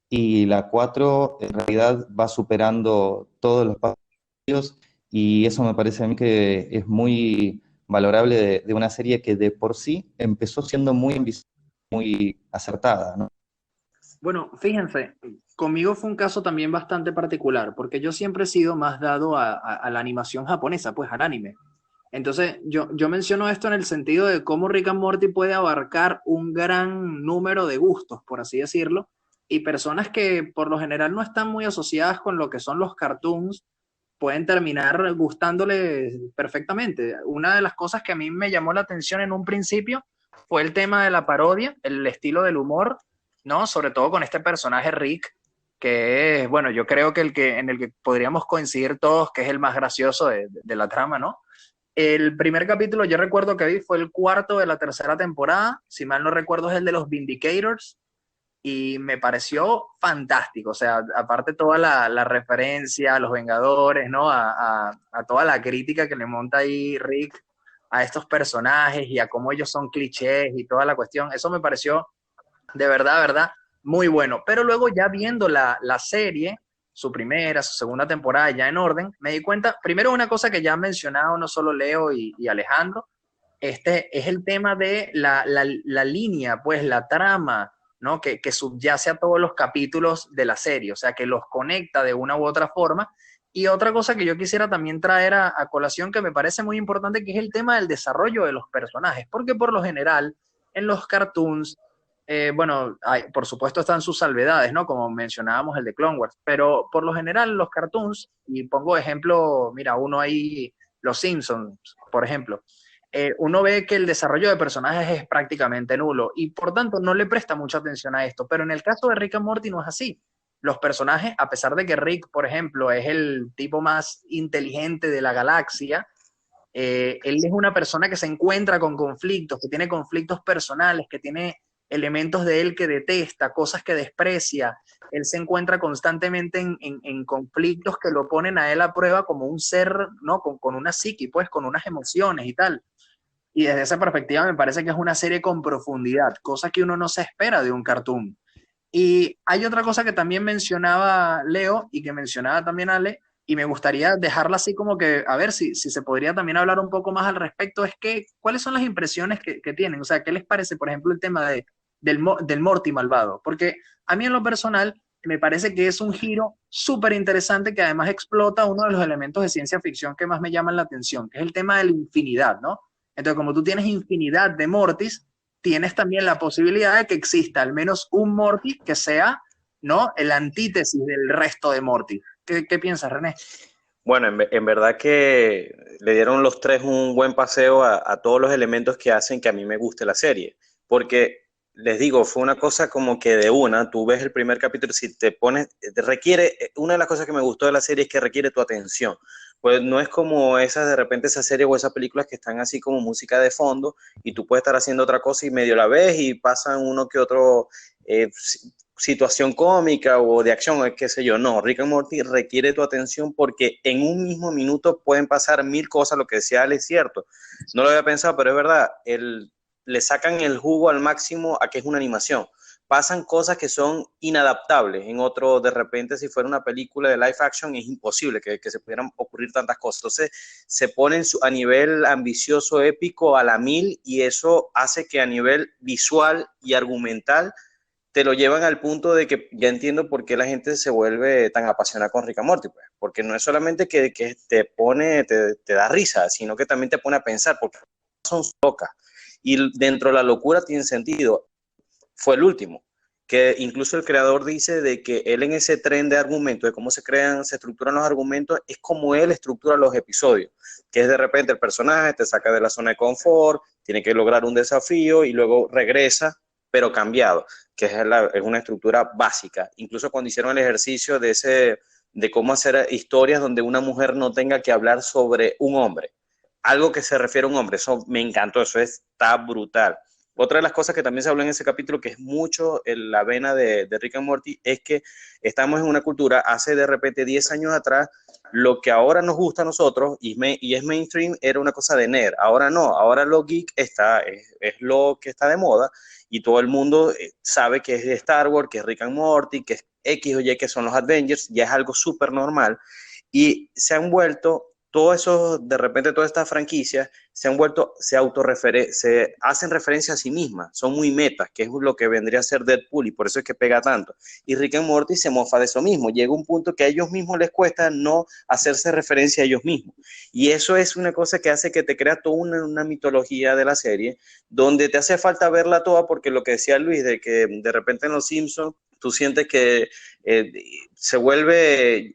y la 4 en realidad va superando todos los pasos, y eso me parece a mí que es muy valorable de una serie que de por sí empezó siendo muy acertada, ¿no? Bueno, fíjense, conmigo fue un caso también bastante particular, porque yo siempre he sido más dado a la animación japonesa, pues al anime. Entonces, yo menciono esto en el sentido de cómo Rick and Morty puede abarcar un gran número de gustos, por así decirlo, y personas que por lo general no están muy asociadas con lo que son los cartoons, pueden terminar gustándoles perfectamente. Una de las cosas que a mí me llamó la atención en un principio fue el tema de la parodia, el estilo del humor, ¿no? Sobre todo con este personaje Rick, que es, bueno, yo creo que en el que podríamos coincidir todos, que es el más gracioso de la trama, ¿no? El primer capítulo yo recuerdo que vi fue el cuarto de la tercera temporada, si mal no recuerdo es el de los Vindicators, y me pareció fantástico, o sea, aparte toda la referencia a los Vengadores, ¿no? A toda la crítica que le monta ahí Rick a estos personajes y a cómo ellos son clichés y toda la cuestión, eso me pareció de verdad, muy bueno. Pero luego ya viendo la serie, su primera, su segunda temporada ya en orden, me di cuenta, primero una cosa que ya han mencionado no solo Leo y Alejandro, este es el tema de la línea, pues la trama, ¿no? Que subyace a todos los capítulos de la serie, o sea, que los conecta de una u otra forma. Y otra cosa que yo quisiera también traer a colación que me parece muy importante, que es el tema del desarrollo de los personajes, porque por lo general en los cartoons, bueno, por supuesto están sus salvedades, ¿no? Como mencionábamos el de Clone Wars, pero por lo general los cartoons, y pongo ejemplo, mira, uno ahí, Los Simpsons, por ejemplo, uno ve que el desarrollo de personajes es prácticamente nulo y por tanto no le presta mucha atención a esto, pero en el caso de Rick and Morty no es así. Los personajes, a pesar de que Rick, por ejemplo, es el tipo más inteligente de la galaxia, él es una persona que se encuentra con conflictos, que tiene conflictos personales, que tiene elementos de él que detesta, cosas que desprecia. Él se encuentra constantemente en conflictos que lo ponen a él a prueba como un ser, ¿no? Con una psique, pues, con unas emociones y tal. Y desde esa perspectiva me parece que es una serie con profundidad, cosa que uno no se espera de un cartoon. Y hay otra cosa que también mencionaba Leo y que mencionaba también Ale, y me gustaría dejarla así como que, a ver si se podría también hablar un poco más al respecto, es que, ¿cuáles son las impresiones que tienen? O sea, ¿qué les parece, por ejemplo, el tema del Morty malvado? Porque a mí en lo personal me parece que es un giro súper interesante que además explota uno de los elementos de ciencia ficción que más me llaman la atención, que es el tema de la infinidad, ¿no? Entonces, como tú tienes infinidad de Mortys, tienes también la posibilidad de que exista al menos un Morty que sea, ¿no? El antítesis del resto de Morty. ¿Qué piensas, René? Bueno, en verdad que le dieron los tres un buen paseo a todos los elementos que hacen que a mí me guste la serie. Porque, les digo, fue una cosa como que de una, tú ves el primer capítulo, si te pones, requiere, una de las cosas que me gustó de la serie es que requiere tu atención. Pues no es como esas, de repente, esas series o esas películas que están así como música de fondo y tú puedes estar haciendo otra cosa y medio la ves y pasan uno que otro situación cómica o de acción o qué sé yo. No, Rick and Morty requiere tu atención porque en un mismo minuto pueden pasar 1000 cosas. Lo que decía Ale es cierto. No lo había pensado, pero es verdad. Le sacan el jugo al máximo a que es una animación. Pasan cosas que son inadaptables. En otro, de repente, si fuera una película de live action, es imposible que se pudieran ocurrir tantas cosas. Entonces, se ponen a nivel ambicioso, épico, a la 1000, y eso hace que a nivel visual y argumental te lo llevan al punto de que ya entiendo por qué la gente se vuelve tan apasionada con Rick and Morty, pues, porque no es solamente que te pone, te da risa, sino que también te pone a pensar, porque son locas, y dentro de la locura tiene sentido. Fue el último, que incluso el creador dice de que él en ese tren de argumentos, de cómo se crean, se estructuran los argumentos, es como él estructura los episodios, que es de repente el personaje te saca de la zona de confort, tiene que lograr un desafío y luego regresa, pero cambiado, que es una estructura básica. Incluso cuando hicieron el ejercicio de cómo hacer historias donde una mujer no tenga que hablar sobre un hombre, algo que se refiere a un hombre, eso me encantó, eso está brutal. Otra de las cosas que también se habló en ese capítulo, que es mucho en la vena de Rick and Morty, es que estamos en una cultura, hace de repente 10 años atrás, lo que ahora nos gusta a nosotros y es mainstream, era una cosa de nerd. Ahora no, ahora lo geek es lo que está de moda, y todo el mundo sabe que es de Star Wars, que es Rick and Morty, que es X o Y, que son los Avengers, ya es algo súper normal, y se han vuelto todo eso, de repente todas estas franquicias se han vuelto, se hacen referencia a sí mismas, son muy metas, que es lo que vendría a ser Deadpool, y por eso es que pega tanto. Y Rick and Morty se mofa de eso mismo, llega un punto que a ellos mismos les cuesta no hacerse referencia a ellos mismos. Y eso es una cosa que hace que te crea toda una mitología de la serie, donde te hace falta verla toda, porque lo que decía Luis, de que de repente en Los Simpsons tú sientes que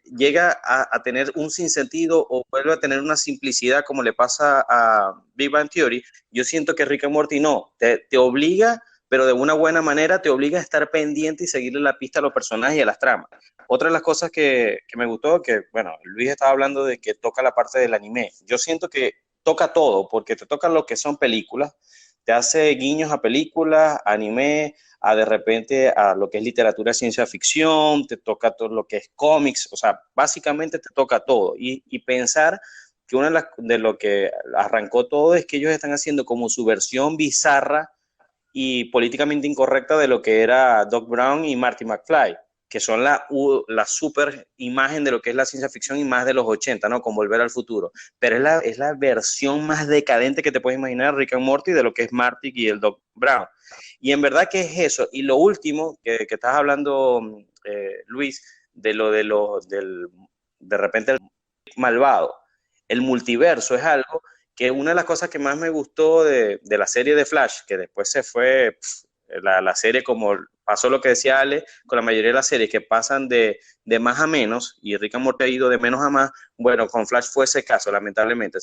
llega a tener un sinsentido o vuelve a tener una simplicidad como le pasa a Big Bang Theory. Yo siento que Rick and Morty no, te obliga, pero de una buena manera te obliga a estar pendiente y seguirle la pista a los personajes y a las tramas. Otra de las cosas que me gustó, que bueno, Luis estaba hablando de que toca la parte del anime. Yo siento que toca todo, porque te toca lo que son películas, te hace guiños a películas, anime, a de repente a lo que es literatura de ciencia ficción, te toca todo lo que es cómics, o sea, básicamente te toca todo. Y pensar que de lo que arrancó todo es que ellos están haciendo como su versión bizarra y políticamente incorrecta de lo que era Doc Brown y Marty McFly, que son la super imagen de lo que es la ciencia ficción y más de los 80, ¿no? Con Volver al Futuro. Pero es la versión más decadente que te puedes imaginar, Rick and Morty, de lo que es Marty y el Doc Brown. Y en verdad que es eso. Y lo último que estás hablando, Luis, de repente el malvado. El multiverso es algo que una de las cosas que más me gustó de la serie de Flash, que después se fue la serie, como pasó lo que decía Ale, con la mayoría de las series que pasan de más a menos, y Rick and Morty ha ido de menos a más. Bueno, con Flash fue ese caso, lamentablemente.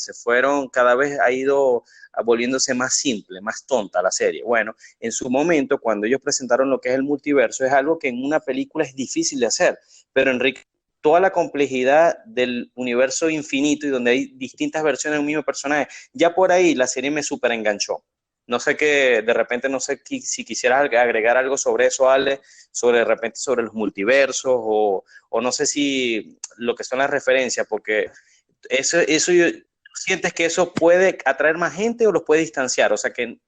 Cada vez ha ido volviéndose más simple, más tonta la serie. Bueno, en su momento, cuando ellos presentaron lo que es el multiverso, es algo que en una película es difícil de hacer, pero en Rick, toda la complejidad del universo infinito y donde hay distintas versiones de un mismo personaje, ya por ahí la serie me súper enganchó. No sé qué, de repente no sé si quisieras agregar algo sobre eso, Ale, de repente sobre los multiversos o no sé si lo que son las referencias, porque eso sientes que eso puede atraer más gente o los puede distanciar, o sea, que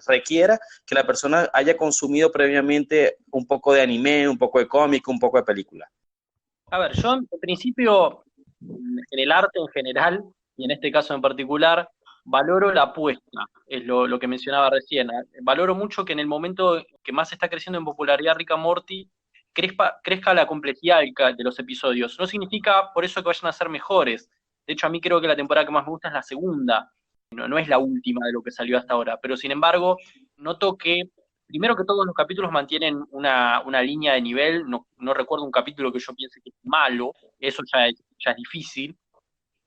requiera que la persona haya consumido previamente un poco de anime, un poco de cómic, un poco de película. A ver, yo en principio, en el arte en general, y en este caso en particular, valoro la apuesta, es lo que mencionaba recién. Valoro mucho que en el momento que más está creciendo en popularidad Rick and Morty, crezca la complejidad de los episodios. No significa por eso que vayan a ser mejores. De hecho, a mí creo que la temporada que más me gusta es la segunda. No es la última de lo que salió hasta ahora. Pero sin embargo, noto que primero que todos los capítulos mantienen una línea de nivel, no recuerdo un capítulo que yo piense que es malo, eso ya es difícil.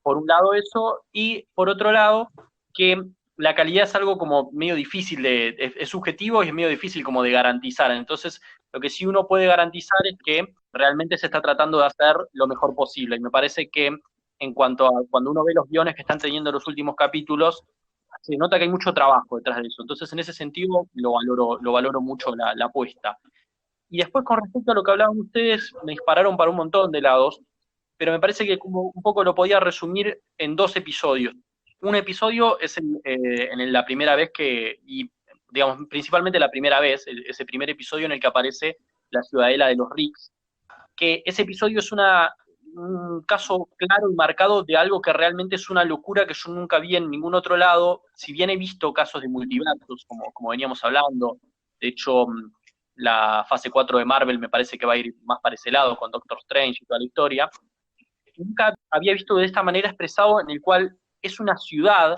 Por un lado eso, y por otro lado, que la calidad es algo como medio difícil es subjetivo y es medio difícil como de garantizar. Entonces, lo que sí uno puede garantizar es que realmente se está tratando de hacer lo mejor posible. Y me parece que en cuanto a cuando uno ve los guiones que están teniendo los últimos capítulos, se nota que hay mucho trabajo detrás de eso. Entonces, en ese sentido, lo valoro mucho la apuesta. Y después, con respecto a lo que hablaban ustedes, me dispararon para un montón de lados, pero me parece que como un poco lo podía resumir en dos episodios. Un episodio es la primera vez y digamos, principalmente la primera vez, ese primer episodio en el que aparece la ciudadela de los Ricks, que ese episodio es un caso claro y marcado de algo que realmente es una locura que yo nunca vi en ningún otro lado. Si bien he visto casos de multiversos, como veníamos hablando, de hecho, la fase 4 de Marvel me parece que va a ir más para ese lado, con Doctor Strange y toda la historia. Nunca había visto de esta manera expresado, en el cual es una ciudad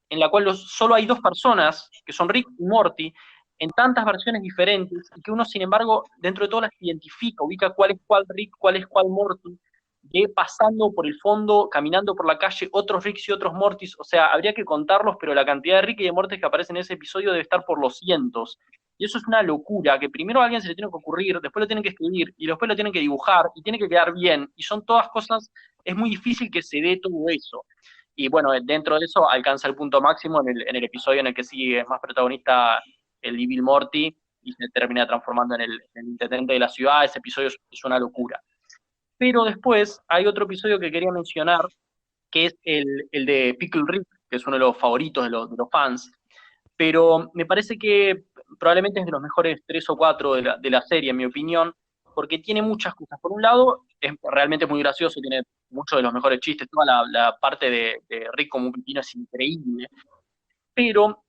en la cual solo hay dos personas, que son Rick y Morty, en tantas versiones diferentes, y que uno, sin embargo, dentro de todas las identifica, ubica cuál es cuál Rick, cuál es cuál Morty, de pasando por el fondo, caminando por la calle, otros Ricks y otros Mortys. O sea, habría que contarlos, pero la cantidad de Rick y de Mortys que aparecen en ese episodio debe estar por los cientos. Y eso es una locura, que primero a alguien se le tiene que ocurrir, después lo tienen que escribir, y después lo tienen que dibujar, y tiene que quedar bien, y son todas cosas, es muy difícil que se dé todo eso. Y bueno, dentro de eso alcanza el punto máximo en el episodio en el que sí es más protagonista el Evil Morty y se termina transformando en el intendente de la ciudad. Ese episodio es una locura. Pero después hay otro episodio que quería mencionar, que es el de Pickle Rick, que es uno de los favoritos de los fans, pero me parece que probablemente es de los mejores 3 o 4 de la serie, en mi opinión, porque tiene muchas cosas. Por un lado, es realmente muy gracioso, tiene muchos de los mejores chistes, toda la parte de Rick como un pepino es increíble, pero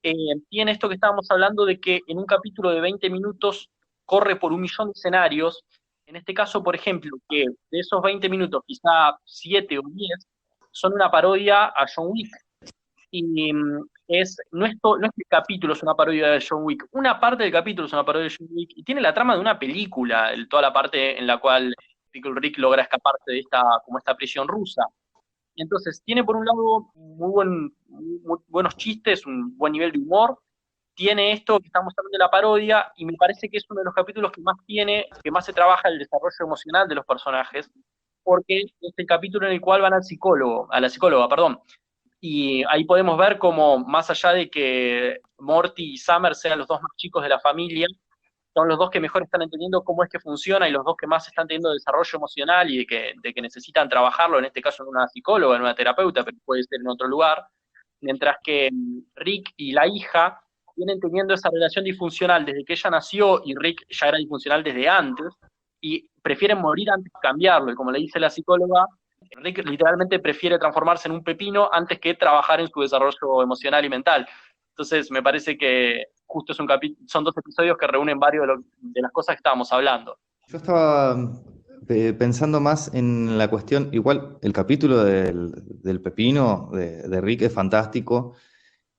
tiene esto que estábamos hablando de que en un capítulo de 20 minutos corre por 1 millón de escenarios. En este caso, por ejemplo, que de esos 20 minutos, quizá 7 o 10 son una parodia a John Wick. Y no es que el capítulo es una parodia de John Wick, una parte del capítulo es una parodia de John Wick, y tiene la trama de una película, toda la parte en la cual Pickle Rick logra escaparse de esta prisión rusa. Y entonces tiene por un lado muy buenos chistes, un buen nivel de humor, tiene esto que estamos hablando de la parodia, y me parece que es uno de los capítulos que más se trabaja el desarrollo emocional de los personajes, porque es el capítulo en el cual van a la psicóloga, perdón, y ahí podemos ver cómo, más allá de que Morty y Summer sean los dos más chicos de la familia, son los dos que mejor están entendiendo cómo es que funciona y los dos que más están teniendo desarrollo emocional y de que necesitan trabajarlo, en este caso en una psicóloga, en una terapeuta, pero puede ser en otro lugar, mientras que Rick y la hija vienen teniendo esa relación disfuncional desde que ella nació y Rick ya era disfuncional desde antes y prefieren morir antes de cambiarlo, y como le dice la psicóloga, Rick literalmente prefiere transformarse en un pepino antes que trabajar en su desarrollo emocional y mental. Entonces me parece que justo son 2 episodios que reúnen varios de las cosas que estábamos hablando. Yo estaba pensando más en la cuestión, igual el capítulo del pepino de Rick es fantástico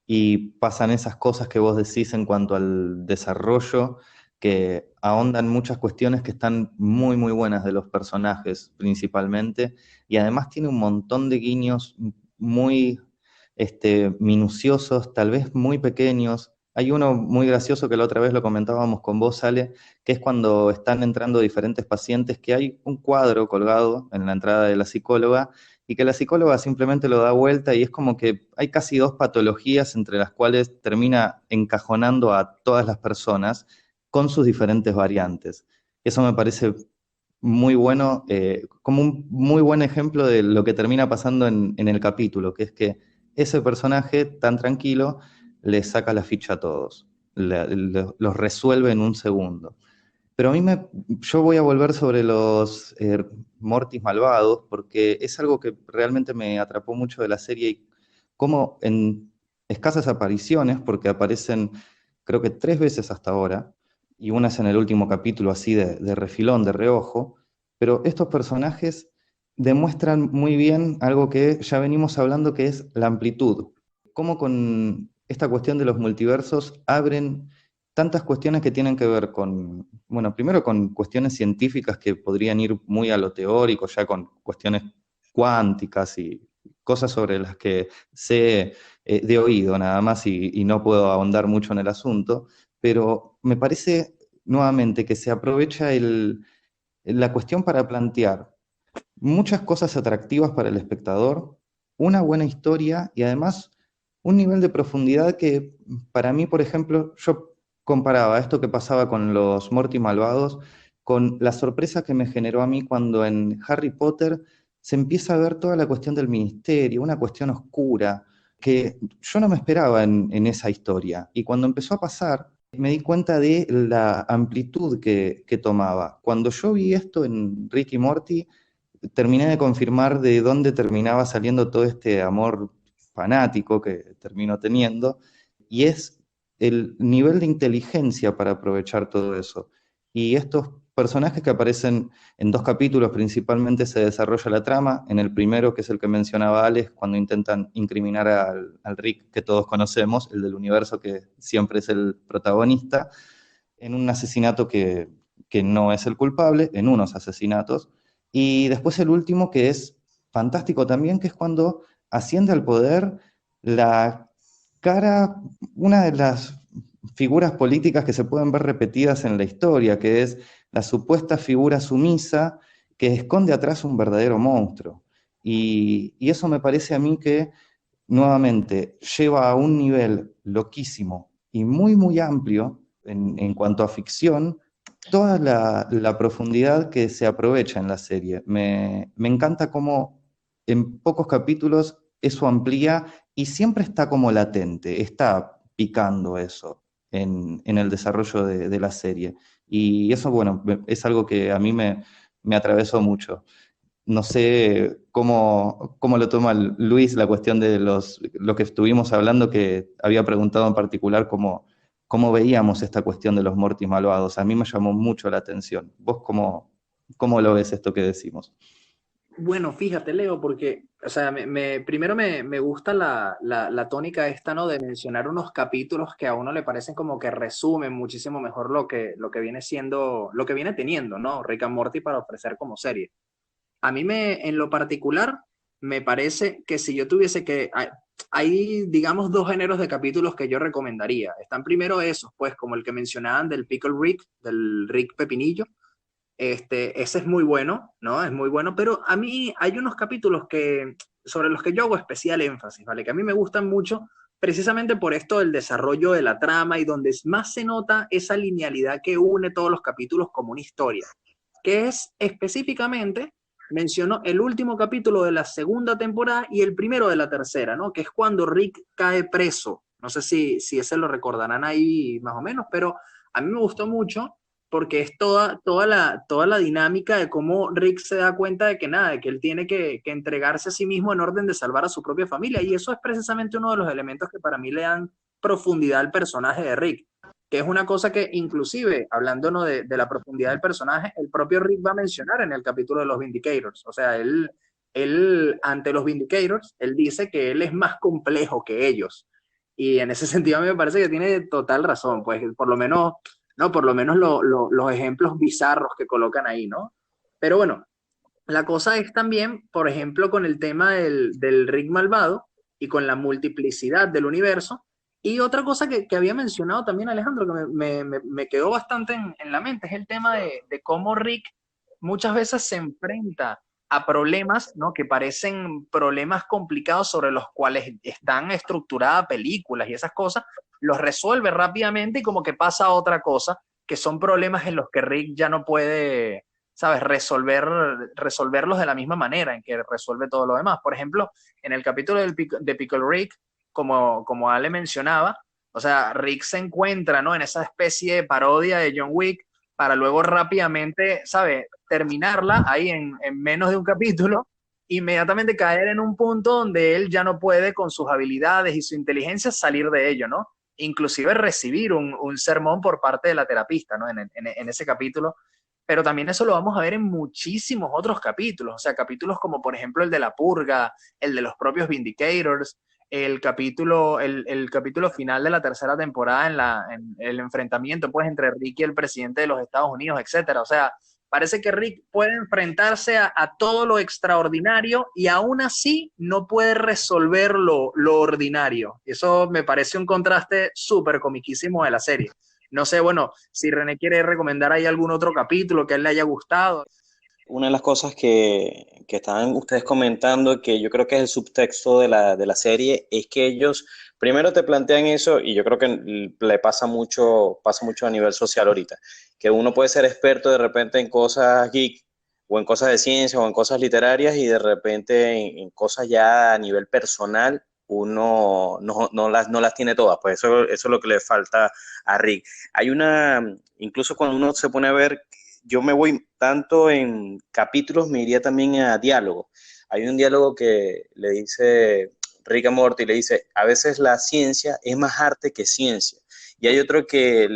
y pasan esas cosas que vos decís en cuanto al desarrollo, que ahondan muchas cuestiones que están muy, muy buenas de los personajes principalmente, y además tiene un montón de guiños muy minuciosos, tal vez muy pequeños. Hay uno muy gracioso que la otra vez lo comentábamos con vos, Ale, que es cuando están entrando diferentes pacientes, que hay un cuadro colgado en la entrada de la psicóloga y que la psicóloga simplemente lo da vuelta y es como que hay casi 2 patologías entre las cuales termina encajonando a todas las personas con sus diferentes variantes. Eso me parece muy bueno, como un muy buen ejemplo de lo que termina pasando en el capítulo, que es que ese personaje tan tranquilo le saca la ficha a todos, los resuelve en un segundo. Pero yo voy a volver sobre los Mortys malvados, porque es algo que realmente me atrapó mucho de la serie y cómo en escasas apariciones, porque aparecen creo que 3 veces hasta ahora, y una es en el último capítulo así de refilón, de reojo, pero estos personajes demuestran muy bien algo que ya venimos hablando, que es la amplitud. Cómo con esta cuestión de los multiversos abren tantas cuestiones que tienen que ver con, bueno, primero con cuestiones científicas que podrían ir muy a lo teórico, ya con cuestiones cuánticas y cosas sobre las que sé de oído nada más y no puedo ahondar mucho en el asunto, pero me parece nuevamente que se aprovecha la cuestión para plantear muchas cosas atractivas para el espectador, una buena historia y además un nivel de profundidad que para mí, por ejemplo, yo comparaba esto que pasaba con los Morty malvados con la sorpresa que me generó a mí cuando en Harry Potter se empieza a ver toda la cuestión del ministerio, una cuestión oscura, que yo no me esperaba en esa historia. Y cuando empezó a pasar, me di cuenta de la amplitud que tomaba. Cuando yo vi esto en Rick y Morty, terminé de confirmar de dónde terminaba saliendo todo este amor fanático que termino teniendo, y es el nivel de inteligencia para aprovechar todo eso. Y estos personajes que aparecen en 2 capítulos principalmente se desarrolla la trama. En el primero, que es el que mencionaba Alex, cuando intentan incriminar al Rick que todos conocemos, el del universo que siempre es el protagonista, en un asesinato que no es el culpable, en unos asesinatos. Y después el último, que es fantástico también, que es cuando asciende al poder la cara, una de las figuras políticas que se pueden ver repetidas en la historia, que es la supuesta figura sumisa que esconde atrás un verdadero monstruo. Y eso me parece a mí que nuevamente lleva a un nivel loquísimo y muy, muy amplio en cuanto a ficción, toda la profundidad que se aprovecha en la serie. Me encanta cómo en pocos capítulos eso amplía y siempre está como latente, está picando eso en el desarrollo de la serie. Y eso, bueno, es algo que a mí me atravesó mucho. No sé cómo lo toma Luis la cuestión de lo que estuvimos hablando, que había preguntado en particular cómo veíamos esta cuestión de los Mortis malvados. A mí me llamó mucho la atención. ¿Vos cómo lo ves esto que decimos? Bueno, fíjate, Leo, porque, o sea, primero me gusta la tónica esta, ¿no? De mencionar unos capítulos que a uno le parecen como que resumen muchísimo mejor lo que viene siendo, lo que viene teniendo, ¿no? Rick and Morty para ofrecer como serie. A mí en lo particular, me parece que si yo tuviese que, hay, digamos, 2 géneros de capítulos que yo recomendaría. Están primero esos, pues, como el que mencionaban del Pickle Rick, del Rick Pepinillo. Ese es muy bueno, ¿no? Es muy bueno, pero a mí hay unos capítulos sobre los que yo hago especial énfasis, ¿vale? Que a mí me gustan mucho precisamente por esto del desarrollo de la trama y donde más se nota esa linealidad que une todos los capítulos como una historia, que es específicamente, mencionó el último capítulo de la segunda temporada y el primero de la tercera, ¿no? Que es cuando Rick cae preso. No sé si ese lo recordarán ahí más o menos, pero a mí me gustó mucho porque es toda la dinámica de cómo Rick se da cuenta de que nada, de que él tiene que entregarse a sí mismo en orden de salvar a su propia familia. Y eso es precisamente uno de los elementos que para mí le dan profundidad al personaje de Rick, que es una cosa que inclusive, hablándonos de la profundidad del personaje, el propio Rick va a mencionar en el capítulo de los Vindicators. O sea, él ante los Vindicators, él dice que él es más complejo que ellos. Y en ese sentido a mí me parece que tiene total razón, pues por lo menos, no, por lo menos los ejemplos bizarros que colocan ahí, ¿no? Pero bueno, la cosa es también, por ejemplo, con el tema del Rick malvado y con la multiplicidad del universo. Y otra cosa que había mencionado también Alejandro, que me quedó bastante en la mente, es el tema de cómo Rick muchas veces se enfrenta a problemas, ¿no? Que parecen problemas complicados sobre los cuales están estructuradas películas y esas cosas, los resuelve rápidamente y como que pasa a otra cosa, que son problemas en los que Rick ya no puede, ¿sabes? Resolverlos de la misma manera en que resuelve todo lo demás. Por ejemplo, en el capítulo de Pickle Rick, como Ale mencionaba, o sea, Rick se encuentra, ¿no? En esa especie de parodia de John Wick para luego rápidamente, ¿sabes? Terminarla ahí en menos de un capítulo, inmediatamente caer en un punto donde él ya no puede con sus habilidades y su inteligencia salir de ello, ¿no? Inclusive recibir un sermón por parte de la terapista, ¿no? En ese capítulo. Pero también eso lo vamos a ver en muchísimos otros capítulos, o sea, capítulos como por ejemplo el de la purga, el de los propios Vindicators, el capítulo final de la tercera temporada en el enfrentamiento pues entre Rick y el presidente de los Estados Unidos, etcétera. O sea, parece que Rick puede enfrentarse a todo lo extraordinario y aún así no puede resolver lo ordinario. Eso me parece un contraste súper comiquísimo de la serie. No sé, bueno, si René quiere recomendar ahí algún otro capítulo que a él le haya gustado. Una de las cosas que estaban ustedes comentando, que yo creo que es el subtexto de la serie, es que ellos primero te plantean eso, y yo creo que le pasa mucho a nivel social ahorita, que uno puede ser experto de repente en cosas geek, o en cosas de ciencia, o en cosas literarias, y de repente en cosas ya a nivel personal, uno no las tiene todas, pues eso es lo que le falta a Rick. Hay incluso cuando uno se pone a ver, yo me voy tanto en capítulos, me iría también a diálogo. Hay un diálogo que le dice Rick a Morty, le dice, a veces la ciencia es más arte que ciencia. Y hay otro que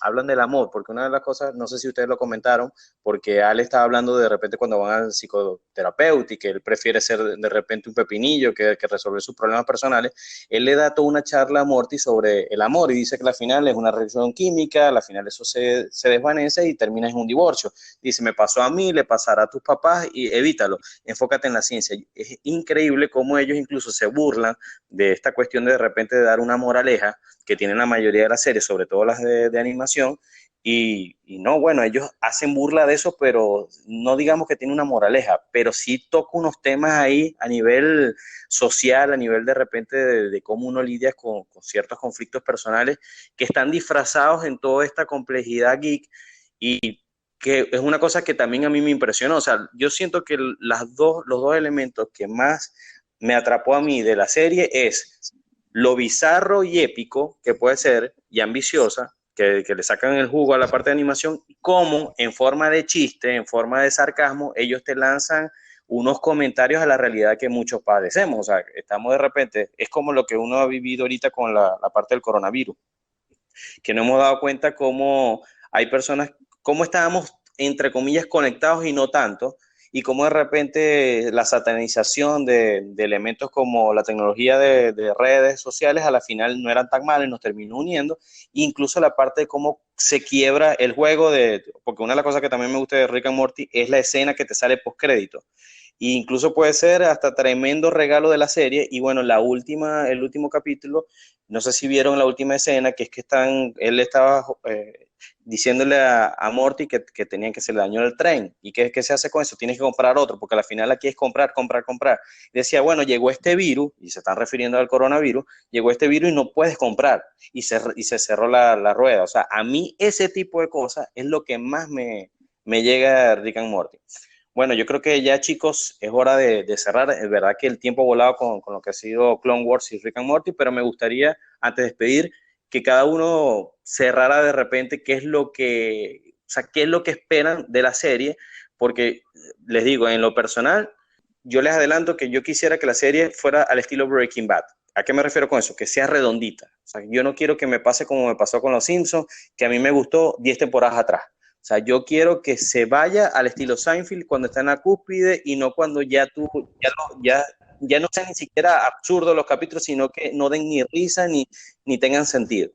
hablan del amor, porque una de las cosas, no sé si ustedes lo comentaron, porque Ale estaba hablando de repente cuando van al psicoterapeuta y que él prefiere ser de repente un pepinillo que resolver sus problemas personales. Él le da toda una charla a Morty sobre el amor y dice que al final es una reacción química, al final eso se desvanece y termina en un divorcio. Dice, me pasó a mí, le pasará a tus papás y evítalo, enfócate en la ciencia. Es increíble cómo ellos incluso se burlan de esta cuestión de repente de dar una moraleja que tienen la mayoría de las series, sobre todo las de animación, y no, bueno, ellos hacen burla de eso, pero no digamos que tiene una moraleja, pero sí toca unos temas ahí a nivel social, a nivel de repente de cómo uno lidia con ciertos conflictos personales que están disfrazados en toda esta complejidad geek, y que es una cosa que también a mí me impresionó. O sea, yo siento que los dos elementos que más me atrapó a mí de la serie es lo bizarro y épico que puede ser y ambiciosa, que le sacan el jugo a la parte de animación, como en forma de chiste, en forma de sarcasmo, ellos te lanzan unos comentarios a la realidad que muchos padecemos. O sea, estamos de repente, es como lo que uno ha vivido ahorita con la parte del coronavirus, que no hemos dado cuenta cómo hay personas, cómo estábamos, entre comillas, conectados y no tanto, y cómo de repente la satanización de elementos como la tecnología de redes sociales a la final no eran tan malos y nos terminó uniendo, incluso la parte de cómo se quiebra el juego, porque una de las cosas que también me gusta de Rick and Morty es la escena que te sale post crédito. E incluso puede ser hasta tremendo regalo de la serie. Y bueno, el último capítulo, no sé si vieron la última escena, que es que él estaba diciéndole a Morty que tenían que se le dañó el tren. ¿Y qué se hace con eso? Tienes que comprar otro, porque al final aquí es comprar, comprar, comprar. Y decía, bueno, llegó este virus, y se están refiriendo al coronavirus, llegó este virus y no puedes comprar. Y se cerró la rueda. O sea, a mí ese tipo de cosas es lo que más me llega a Rick and Morty. Bueno, yo creo que ya, chicos, es hora de cerrar. Es verdad que el tiempo ha volado con lo que ha sido Clone Wars y Rick and Morty, pero me gustaría, antes de despedir, que cada uno cerrara de repente qué es lo que esperan de la serie, porque les digo, en lo personal, yo les adelanto que yo quisiera que la serie fuera al estilo Breaking Bad. ¿A qué me refiero con eso? Que sea redondita. O sea, yo no quiero que me pase como me pasó con Los Simpsons, que a mí me gustó 10 temporadas atrás. O sea, yo quiero que se vaya al estilo Seinfeld cuando está en la cúspide, y no cuando ya no sean ni siquiera absurdos los capítulos, sino que no den ni risa ni tengan sentido.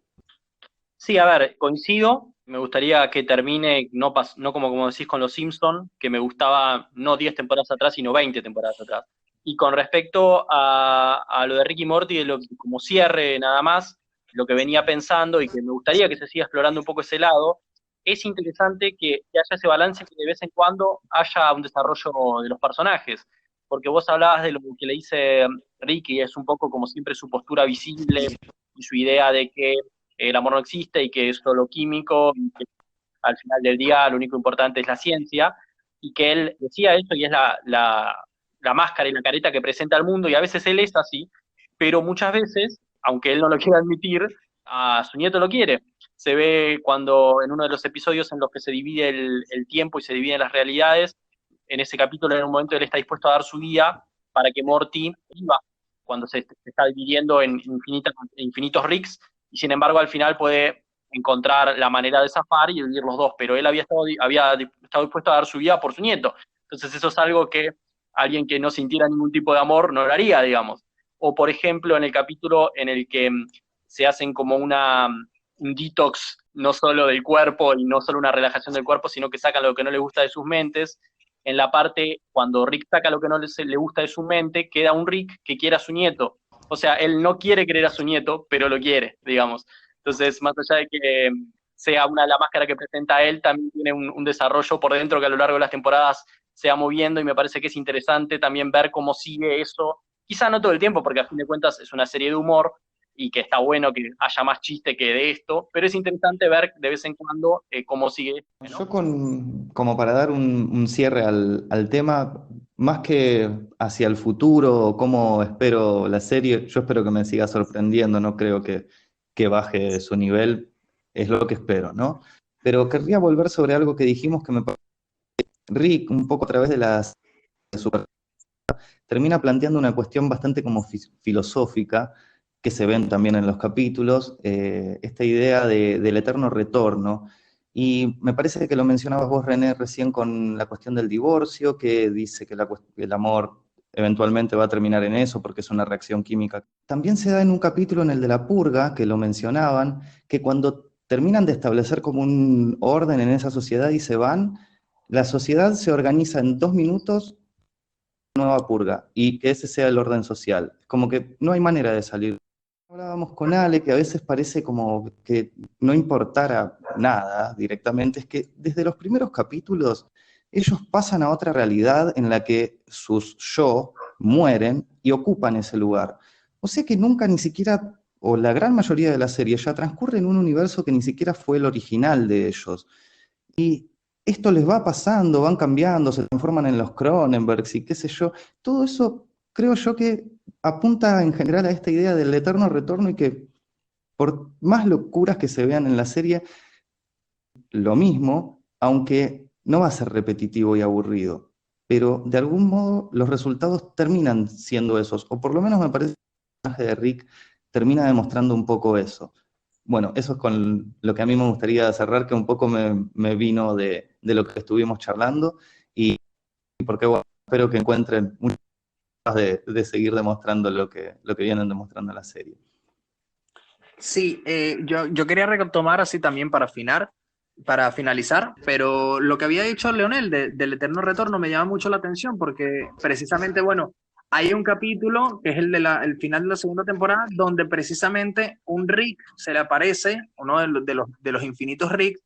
Sí, a ver, coincido. Me gustaría que termine, no como decís con los Simpsons, que me gustaba no 10 temporadas atrás, sino 20 temporadas atrás. Y con respecto a lo de Ricky Morty, como cierre nada más, lo que venía pensando y que me gustaría que se siga explorando un poco ese lado, es interesante que haya ese balance, que de vez en cuando haya un desarrollo de los personajes. Porque vos hablabas de lo que le dice Ricky, es un poco como siempre su postura visible y su idea de que el amor no existe y que es solo químico, y que al final del día lo único importante es la ciencia, y que él decía eso y es la máscara y la careta que presenta al mundo, y a veces él es así, pero muchas veces, aunque él no lo quiera admitir, a su nieto lo quiere. Se ve cuando en uno de los episodios en los que se divide el tiempo y se dividen las realidades, en ese capítulo en un momento él está dispuesto a dar su vida para que Morty viva, cuando se está dividiendo en infinitos Ricks, y sin embargo al final puede encontrar la manera de zafar y vivir los dos, pero él había estado dispuesto a dar su vida por su nieto. Entonces eso es algo que alguien que no sintiera ningún tipo de amor no lo haría, digamos. O por ejemplo en el capítulo en el que se hacen como un detox no solo del cuerpo y no solo una relajación del cuerpo, sino que sacan lo que no les gusta de sus mentes. En la parte cuando Rick saca lo que no le gusta de su mente, queda un Rick que quiere a su nieto. O sea, él no quiere querer a su nieto, pero lo quiere, digamos. Entonces, más allá de que sea la máscara que presenta él, también tiene un desarrollo por dentro que a lo largo de las temporadas se va moviendo, y me parece que es interesante también ver cómo sigue eso, quizá no todo el tiempo, porque a fin de cuentas es una serie de humor, y que está bueno que haya más chiste que de esto, pero es interesante ver de vez en cuando cómo sigue, ¿no? Yo como para dar un cierre al tema, más que hacia el futuro o cómo espero la serie, yo espero que me siga sorprendiendo, no creo que baje su nivel, es lo que espero, ¿no? Pero querría volver sobre algo que dijimos que me parece Rick, un poco a través de su termina planteando una cuestión bastante como filosófica, que se ven también en los capítulos, esta idea del eterno retorno. Y me parece que lo mencionabas vos, René, recién con la cuestión del divorcio, que dice que el amor eventualmente va a terminar en eso porque es una reacción química. También se da en un capítulo en el de la purga, que lo mencionaban, que cuando terminan de establecer como un orden en esa sociedad y se van, la sociedad se organiza en 2 minutos, nueva purga, y que ese sea el orden social. Como que no hay manera de salir. Hablábamos con Ale, que a veces parece como que no importara nada directamente, es que desde los primeros capítulos ellos pasan a otra realidad en la que sus yo mueren y ocupan ese lugar. O sea que nunca ni siquiera, o la gran mayoría de la serie ya transcurre en un universo que ni siquiera fue el original de ellos. Y esto les va pasando, van cambiando, se transforman en los Cronenbergs y qué sé yo. Todo eso creo yo que apunta en general a esta idea del eterno retorno, y que por más locuras que se vean en la serie, lo mismo, aunque no va a ser repetitivo y aburrido. Pero de algún modo los resultados terminan siendo esos, o por lo menos me parece que el personaje de Rick termina demostrando un poco eso. Bueno, eso es con lo que a mí me gustaría cerrar, que un poco me vino de lo que estuvimos charlando, y porque bueno, espero que encuentren muchas ganas de seguir demostrando lo que vienen demostrando en la serie. Sí, yo quería retomar así también para finalizar, pero lo que había dicho Leonel del Eterno Retorno me llama mucho la atención porque precisamente, bueno, hay un capítulo que es el final de la segunda temporada donde precisamente un Rick se le aparece, uno de los infinitos Rick,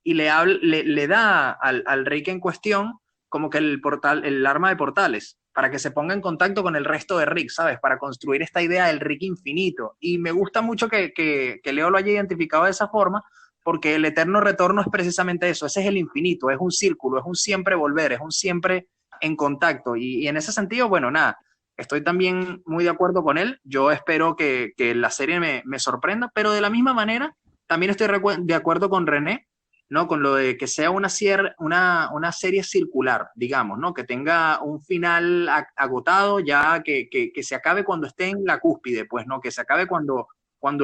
y le da al Rick en cuestión como que el arma de portales, para que se ponga en contacto con el resto de Rick, ¿sabes? Para construir esta idea del Rick infinito. Y me gusta mucho que Leo lo haya identificado de esa forma, porque el eterno retorno es precisamente eso, ese es el infinito, es un círculo, es un siempre volver, es un siempre en contacto. Y en ese sentido, bueno, nada, estoy también muy de acuerdo con él. Yo espero que la serie me sorprenda, pero de la misma manera, también estoy de acuerdo con René, ¿no? Con lo de que sea una serie circular, digamos, ¿no? Que tenga un final agotado, ya que se acabe cuando esté en la cúspide, pues, ¿no? Que se acabe cuando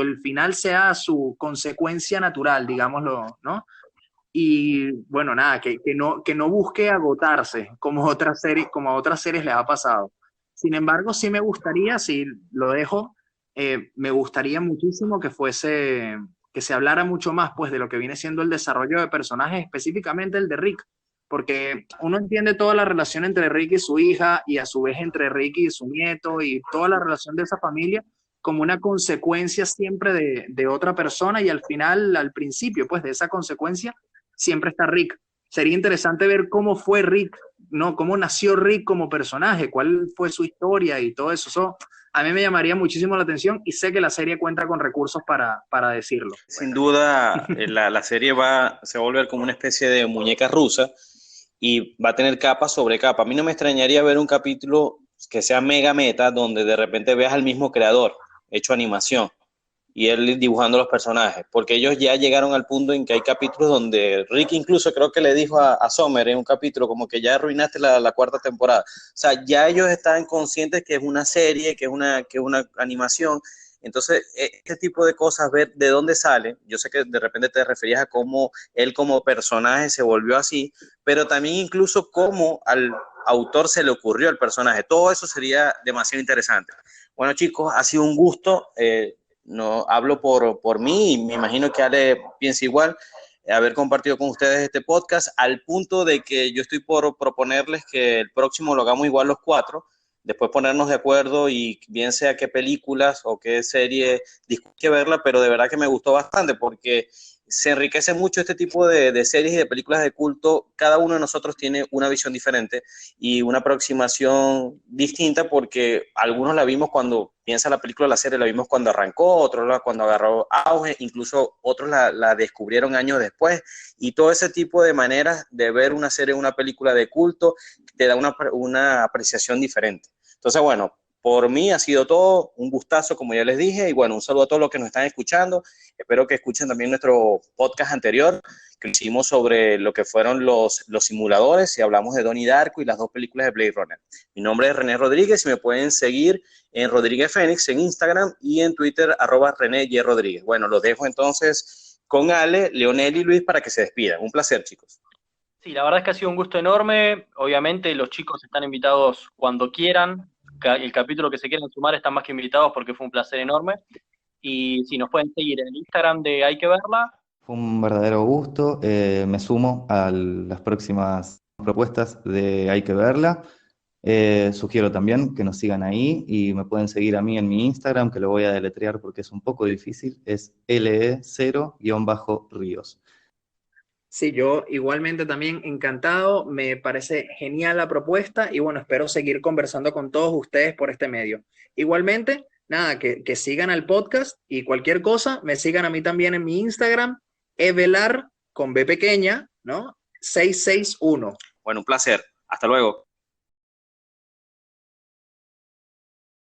el final sea su consecuencia natural, digámoslo, ¿no? Y bueno, nada, que no busque agotarse como a otras series les ha pasado. Sin embargo, sí me gustaría, si lo dejo, me gustaría muchísimo que se hablara mucho más pues de lo que viene siendo el desarrollo de personajes, específicamente el de Rick, porque uno entiende toda la relación entre Rick y su hija, y a su vez entre Rick y su nieto, y toda la relación de esa familia como una consecuencia siempre de otra persona, y al final, al principio pues de esa consecuencia, siempre está Rick. Sería interesante ver cómo fue Rick, ¿no? Cómo nació Rick como personaje, cuál fue su historia y todo eso. Eso a mí me llamaría muchísimo la atención, y sé que la serie cuenta con recursos para decirlo. Sin duda, la serie se va a volver como una especie de muñeca rusa y va a tener capa sobre capa. A mí no me extrañaría ver un capítulo que sea mega meta, donde de repente veas al mismo creador hecho animación y él dibujando los personajes, porque ellos ya llegaron al punto en que hay capítulos donde Rick incluso creo que le dijo a Summer en un capítulo como que ya arruinaste la cuarta temporada. O sea, ya ellos están conscientes que es una serie, que es una animación. Entonces, este tipo de cosas, ver de dónde sale, yo sé que de repente te referías a cómo él como personaje se volvió así, pero también incluso cómo al autor se le ocurrió el personaje. Todo eso sería demasiado interesante. Bueno, chicos, ha sido un gusto. No hablo por mí, y me imagino que Ale piensa igual, haber compartido con ustedes este podcast, al punto de que yo estoy por proponerles que el próximo lo hagamos igual los cuatro, después ponernos de acuerdo, y bien sea qué películas o qué serie hay que verla, pero de verdad que me gustó bastante, porque se enriquece mucho este tipo de series y de películas de culto. Cada uno de nosotros tiene una visión diferente y una aproximación distinta, porque algunos la vimos cuando piensa la película, la serie la vimos cuando arrancó, otros cuando agarró auge, incluso otros la descubrieron años después, y todo ese tipo de maneras de ver una serie, una película de culto, te da una apreciación diferente. Entonces, bueno, por mí ha sido todo, un gustazo, como ya les dije, y bueno, un saludo a todos los que nos están escuchando. Espero que escuchen también nuestro podcast anterior, que hicimos sobre lo que fueron los simuladores, y hablamos de Donnie Darko y las dos películas de Blade Runner. Mi nombre es René Rodríguez, y me pueden seguir en Rodríguez Fénix en Instagram y en Twitter, @RenéYRodríguez. Bueno, los dejo entonces con Ale, Leonel y Luis para que se despidan. Un placer, chicos. Sí, la verdad es que ha sido un gusto enorme. Obviamente los chicos están invitados cuando quieran. El capítulo que se quieran sumar están más que invitados, porque fue un placer enorme. Y si nos pueden seguir en el Instagram de Hay que Verla. Fue un verdadero gusto. Me sumo a las próximas propuestas de Hay que Verla. Sugiero también que nos sigan ahí, y me pueden seguir a mí en mi Instagram, que lo voy a deletrear porque es un poco difícil. Es LE0_Ríos. Sí, yo igualmente también encantado, me parece genial la propuesta y bueno, espero seguir conversando con todos ustedes por este medio. Igualmente, nada, que sigan al podcast y cualquier cosa, me sigan a mí también en mi Instagram, evelar con B pequeña, ¿no? 661. Bueno, un placer. Hasta luego.